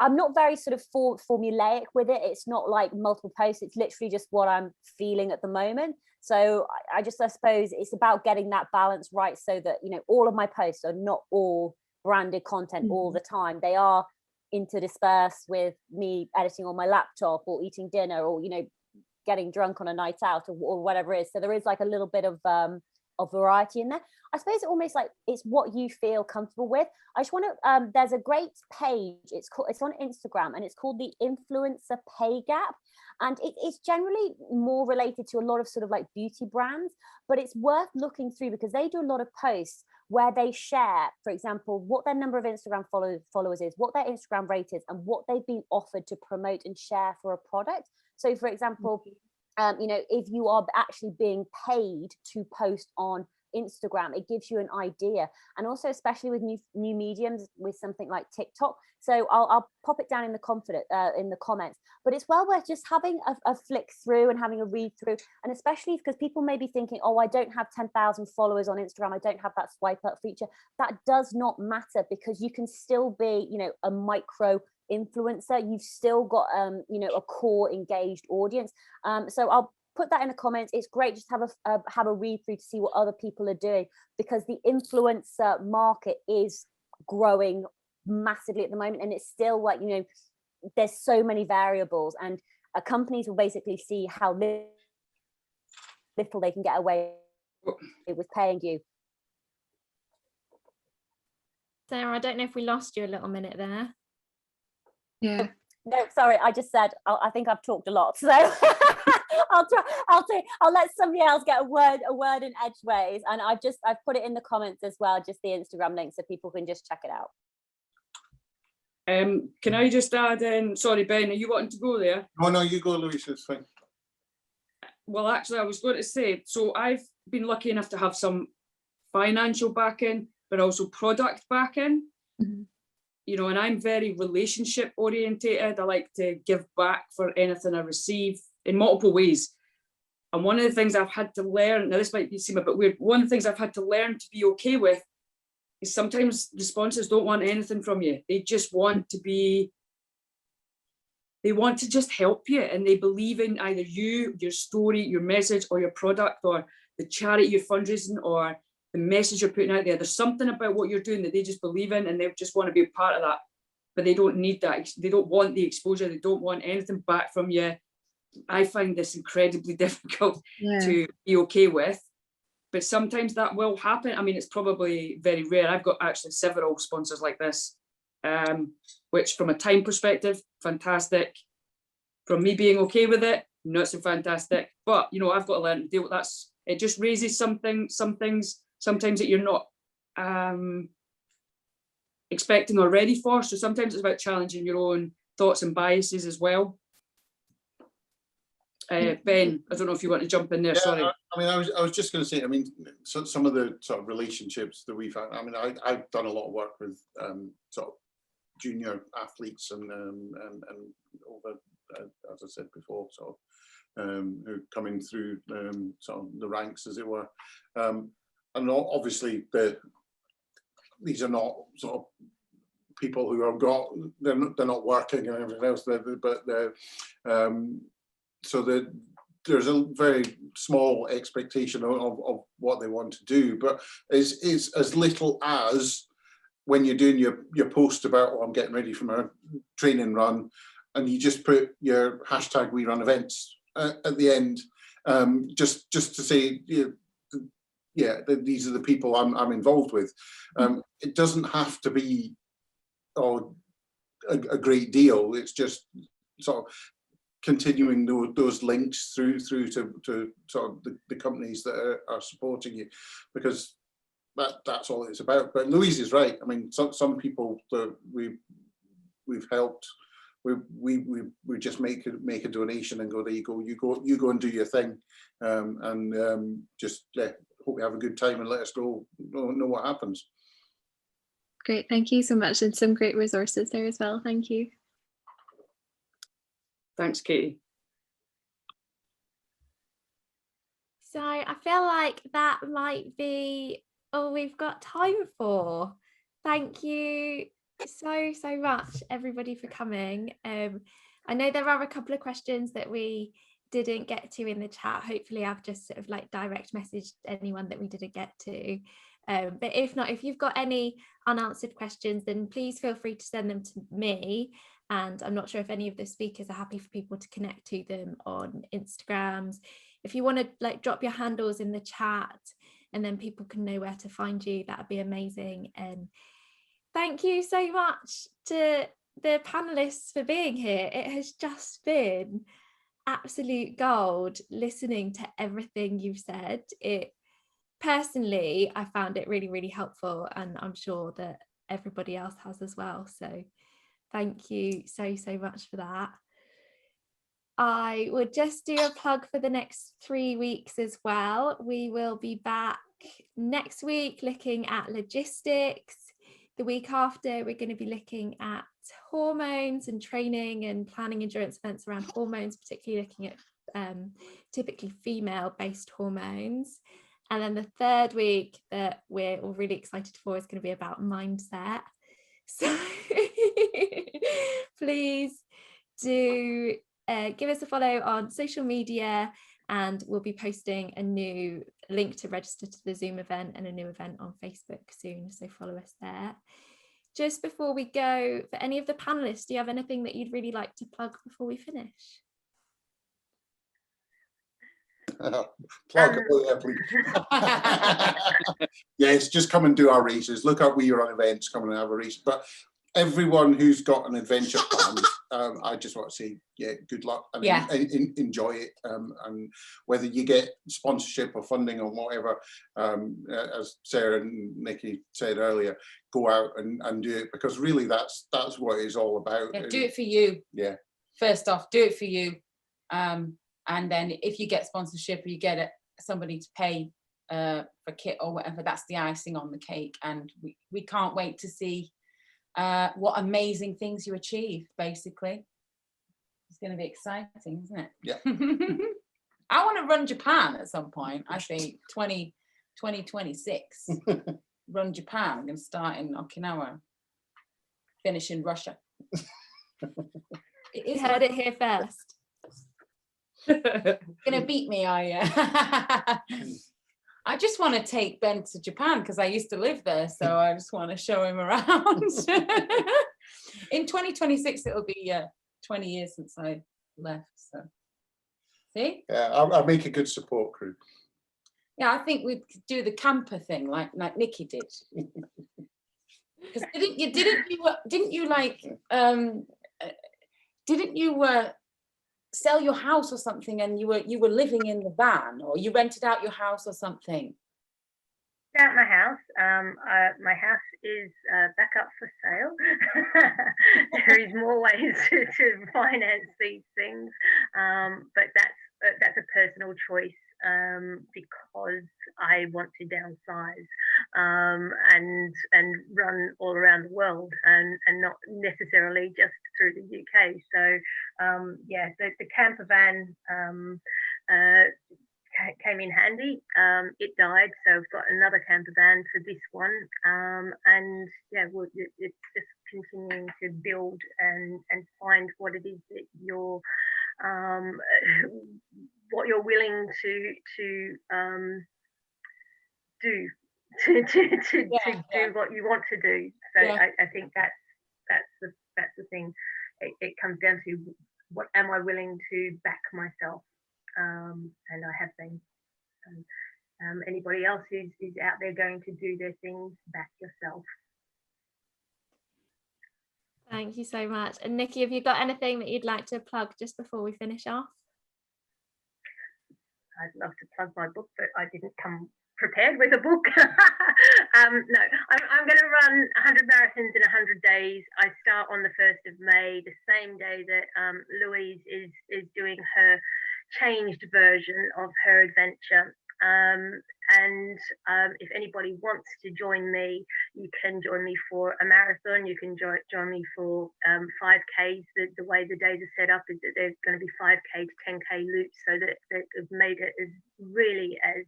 I'm not very sort of formulaic with it. It's not like multiple posts. It's literally just what I'm feeling at the moment. So I suppose it's about getting that balance right so that, all of my posts are not all branded content all the time. They are interdispersed with me editing on my laptop or eating dinner or getting drunk on a night out or whatever it is. So there is like a little bit of variety in there. I suppose it almost like it's what you feel comfortable with. I just want to there's a great page, it's on Instagram, and it's called the Influencer Pay Gap, and it's generally more related to a lot of sort of like beauty brands, but it's worth looking through because they do a lot of posts where they share, for example, what their number of Instagram followers is, what their Instagram rate is, and what they've been offered to promote and share for a product. So for example, if you are actually being paid to post on Instagram, it gives you an idea. And also especially with new mediums, with something like TikTok. So I'll pop it down in the comments, but it's well worth just having a flick through and having a read through. And especially because people may be thinking, oh, I don't have 10,000 followers on Instagram, I don't have that swipe up feature. That does not matter, because you can still be a micro influencer. You've still got a core engaged audience. So I'll put that in the comments. It's great just have a read through to see what other people are doing, because the influencer market is growing massively at the moment, and it's still like there's so many variables, and companies will basically see how little they can get away with paying you.
Sarah, I don't know if we lost you a little minute there.
Yeah.
No, sorry, I just said I think I've talked a lot, so I'll let somebody else get a word in edgeways, and I've put it in the comments as well, just the Instagram link, so people can just check it out.
Can I just add in? Sorry, Ben, are you wanting to go there?
Oh no, you go, Louise. It's fine.
Well, actually, I was going to say, so I've been lucky enough to have some financial backing, but also product backing.
Mhm.
You know, and I'm very relationship orientated. I like to give back for anything I receive in multiple ways. And one of the things I've had to learn, now this might seem a bit weird, one of the things I've had to learn to be okay with is sometimes the sponsors don't want anything from you. They just want to be, they want to just help you, and they believe in either you, your story, your message, or your product, or the charity you're fundraising, or the message you're putting out there. There's something about what you're doing that they just believe in, and they just want to be a part of that, but they don't need that. They don't want the exposure. They don't want anything back from you. I find this incredibly difficult to be okay with, but sometimes that will happen. I mean, it's probably very rare. I've got actually several sponsors like this, which from a time perspective, fantastic. From me being okay with it, not so fantastic. But, you know, I've got to learn to deal with that. It just raises some things sometimes that you're not expecting or ready for. So sometimes it's about challenging your own thoughts and biases as well. Ben, I don't know if you want to jump in there. Sorry.
I mean, I was just going to say, I mean, so some of the sort of relationships that we've had, I mean, I've done a lot of work with sort of junior athletes and over, as I said before, sort of who are coming through sort of the ranks, as it were. And obviously, these are not sort of people who have got, they're not working and everything else, but they're, so there's a very small expectation of what they want to do, but it's as little as when you're doing your post about, oh, I'm getting ready for my training run, and you just put your hashtag we run events at the end, just to say, yeah, these are the people I'm involved with. It doesn't have to be a great deal. It's just sort of continuing those links through to sort of the companies that are supporting you, because that's all it's about. But Louise is right. I mean, some people that we've helped, we just make a donation and go, there you go and do your thing, and just hope you have a good time and let us know what happens.
Great, thank you so much, and some great resources there as well. Thank you.
Thanks, Katie.
So I feel like that might be all we've got time for. Thank you so much, everybody, for coming. I know there are a couple of questions that we didn't get to in the chat. Hopefully I've just sort of like direct messaged anyone that we didn't get to. But if not, if you've got any unanswered questions, then please feel free to send them to me. And I'm not sure if any of the speakers are happy for people to connect to them on Instagrams. If you want to like drop your handles in the chat and then people can know where to find you, that would be amazing. And thank you so much to the panelists for being here. It has just been absolute gold listening to everything you've said. Personally, I found it really, really helpful, and I'm sure that everybody else has as well. So thank you so much for that. I would just do a plug for the next 3 weeks as well. We will be back next week looking at logistics. The week after, we're going to be looking at hormones and training and planning endurance events around hormones, particularly looking at typically female-based hormones. And then the third week that we're all really excited for is going to be about mindset. So please do give us a follow on social media, and we'll be posting a new link to register to the Zoom event and a new event on Facebook soon, so follow us there. Just before we go, for any of the panelists, do you have anything that you'd really like to plug before we finish?
Plug, please. Yes, just come and do our races. Look up We Run Events, come and have a race. But everyone who's got an adventure planned, I just want to say, yeah, good luck and enjoy it. And whether you get sponsorship or funding or whatever, as Sarah and Nikki said earlier, go out and do it, because really that's what it's all about.
Yeah, do it for you.
Yeah.
First off, do it for you. And then if you get sponsorship or you get somebody to pay for kit or whatever. That's the icing on the cake, and we can't wait to see what amazing things you achieve. Basically, it's going to be exciting, isn't it?
Yeah.
I want to run Japan at some point. I think 2026. Run Japan. I'm going to start in Okinawa, finish in Russia.
You heard it here first.
Gonna beat me, are you? I just want to take Ben to Japan because I used to live there, so I just want to show him around. In 2026, it'll be 20 years since I left. So, see?
Yeah, I'll make a good support crew.
Yeah, I think we could do the camper thing like Nikki did. Because didn't you sell your house or something, and you were living in the van, or you rented out your house or something?
Out my house. My house is back up for sale. There is more ways to finance these things, but that's a personal choice, because I want to downsize and run all around the world, and not necessarily just through the UK. So yeah, the camper van came in handy. It died, so I've got another camper van for this one, and yeah, it's just continuing to build and find what it is that you're what you're willing to do to do what you want to do. So yeah. I think that's the thing. It comes down to what am I willing to back myself, and I have been. Anybody else who's out there going to do their things, back yourself.
Thank you so much. And Nikki, have you got anything that you'd like to plug just before we finish off?
I'd love to plug my book, but I didn't come prepared with a book. No, I'm going to run 100 marathons in 100 days. I start on the 1st of May, the same day that Louise is doing her changed version of her adventure. And if anybody wants to join me, you can join me for a marathon. You can join me for 5Ks. The way the days are set up is that there's going to be 5K to 10K loops, so that they've made it as really as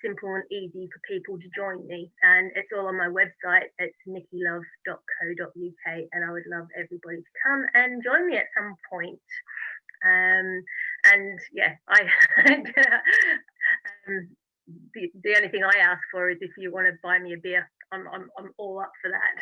simple and easy for people to join me. And it's all on my website. It's nikkilove.co.uk, and I would love everybody to come and join me at some point. And yeah, the only thing I ask for is if you want to buy me a beer, I'm all up for that.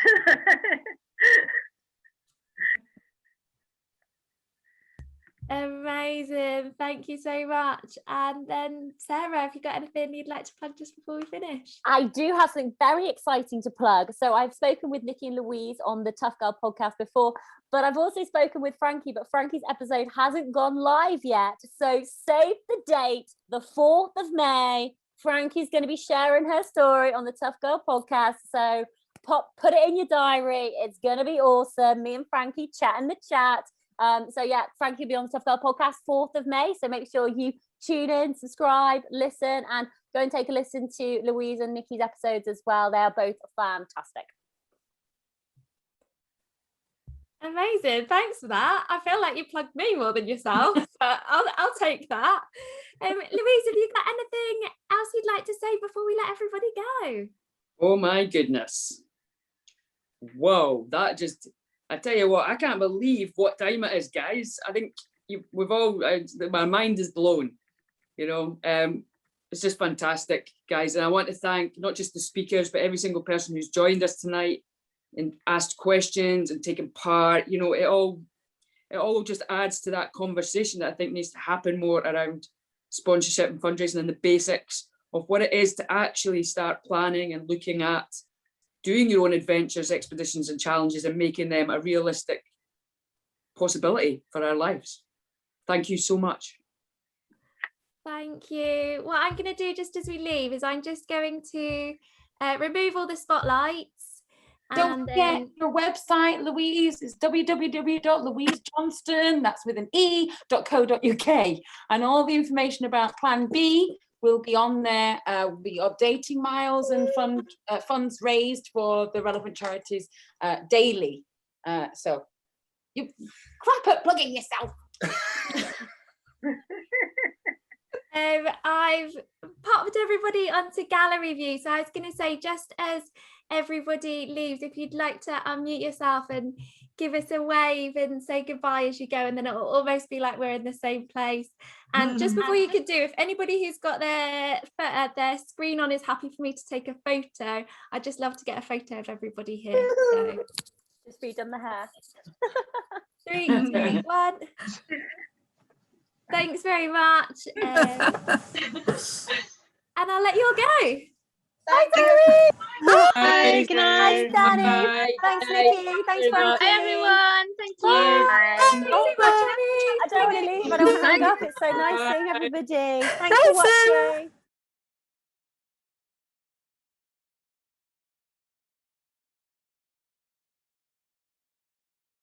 Amazing, thank you so much. And then Sarah, have you got anything you'd like to plug just before we finish?
I do have something very exciting to plug. So I've spoken with Nikki and Louise on the Tough Girl podcast before, but I've also spoken with Frankie, but Frankie's episode hasn't gone live yet. So save the date, the 4th of May. Frankie's going to be sharing her story on the Tough Girl podcast. So put it in your diary. It's going to be awesome. Me and Frankie chat in the chat. So yeah, Frankie will be on the Tough Girl podcast 4th of May. So make sure you tune in, subscribe, listen, and go and take a listen to Louise and Nikki's episodes as well. They are both fantastic.
Amazing, thanks for that. I feel like you plugged me more than yourself, but I'll take that. Louise, have you got anything else you'd like to say before we let everybody go?
Oh my goodness. Whoa, that just, I tell you what, I can't believe what time it is, guys. I think we've all, my mind is blown, you know. It's just fantastic, guys. And I want to thank not just the speakers, but every single person who's joined us tonight and asked questions and taken part. You know, it all just adds to that conversation that I think needs to happen more around sponsorship and fundraising and the basics of what it is to actually start planning and looking at doing your own adventures, expeditions and challenges and making them a realistic possibility for our lives. Thank you so much.
Thank you. What I'm going to do just as we leave is I'm just going to remove all the spotlights.
Don't forget your website, Louise, is www.louisejohnston, that's with an E.co.uk. And all the information about Plan B will be on there. We'll be updating miles and funds raised for the relevant charities daily. So you crap at plugging yourself.
I've popped everybody onto gallery view. So I was going to say, just as everybody leaves, if you'd like to unmute yourself and give us a wave and say goodbye as you go, and then it'll almost be like we're in the same place. And just before you could do, if anybody who's got their screen on is happy for me to take a photo, I'd just love to get a photo of everybody here. So
Just redone the hair.
3, 2, 1. Thanks very much. And I'll let you all go.
Bye, Zoe.
Bye.
Good night. Thanks, Danny.
Bye.
Thanks, Nikki. Thanks, Frankie.
Hi everyone. Thank you.
Bye.
Thanks so much, Abby.
I don't want to leave. I don't want to hang up. It's so nice seeing everybody. Thanks for watching.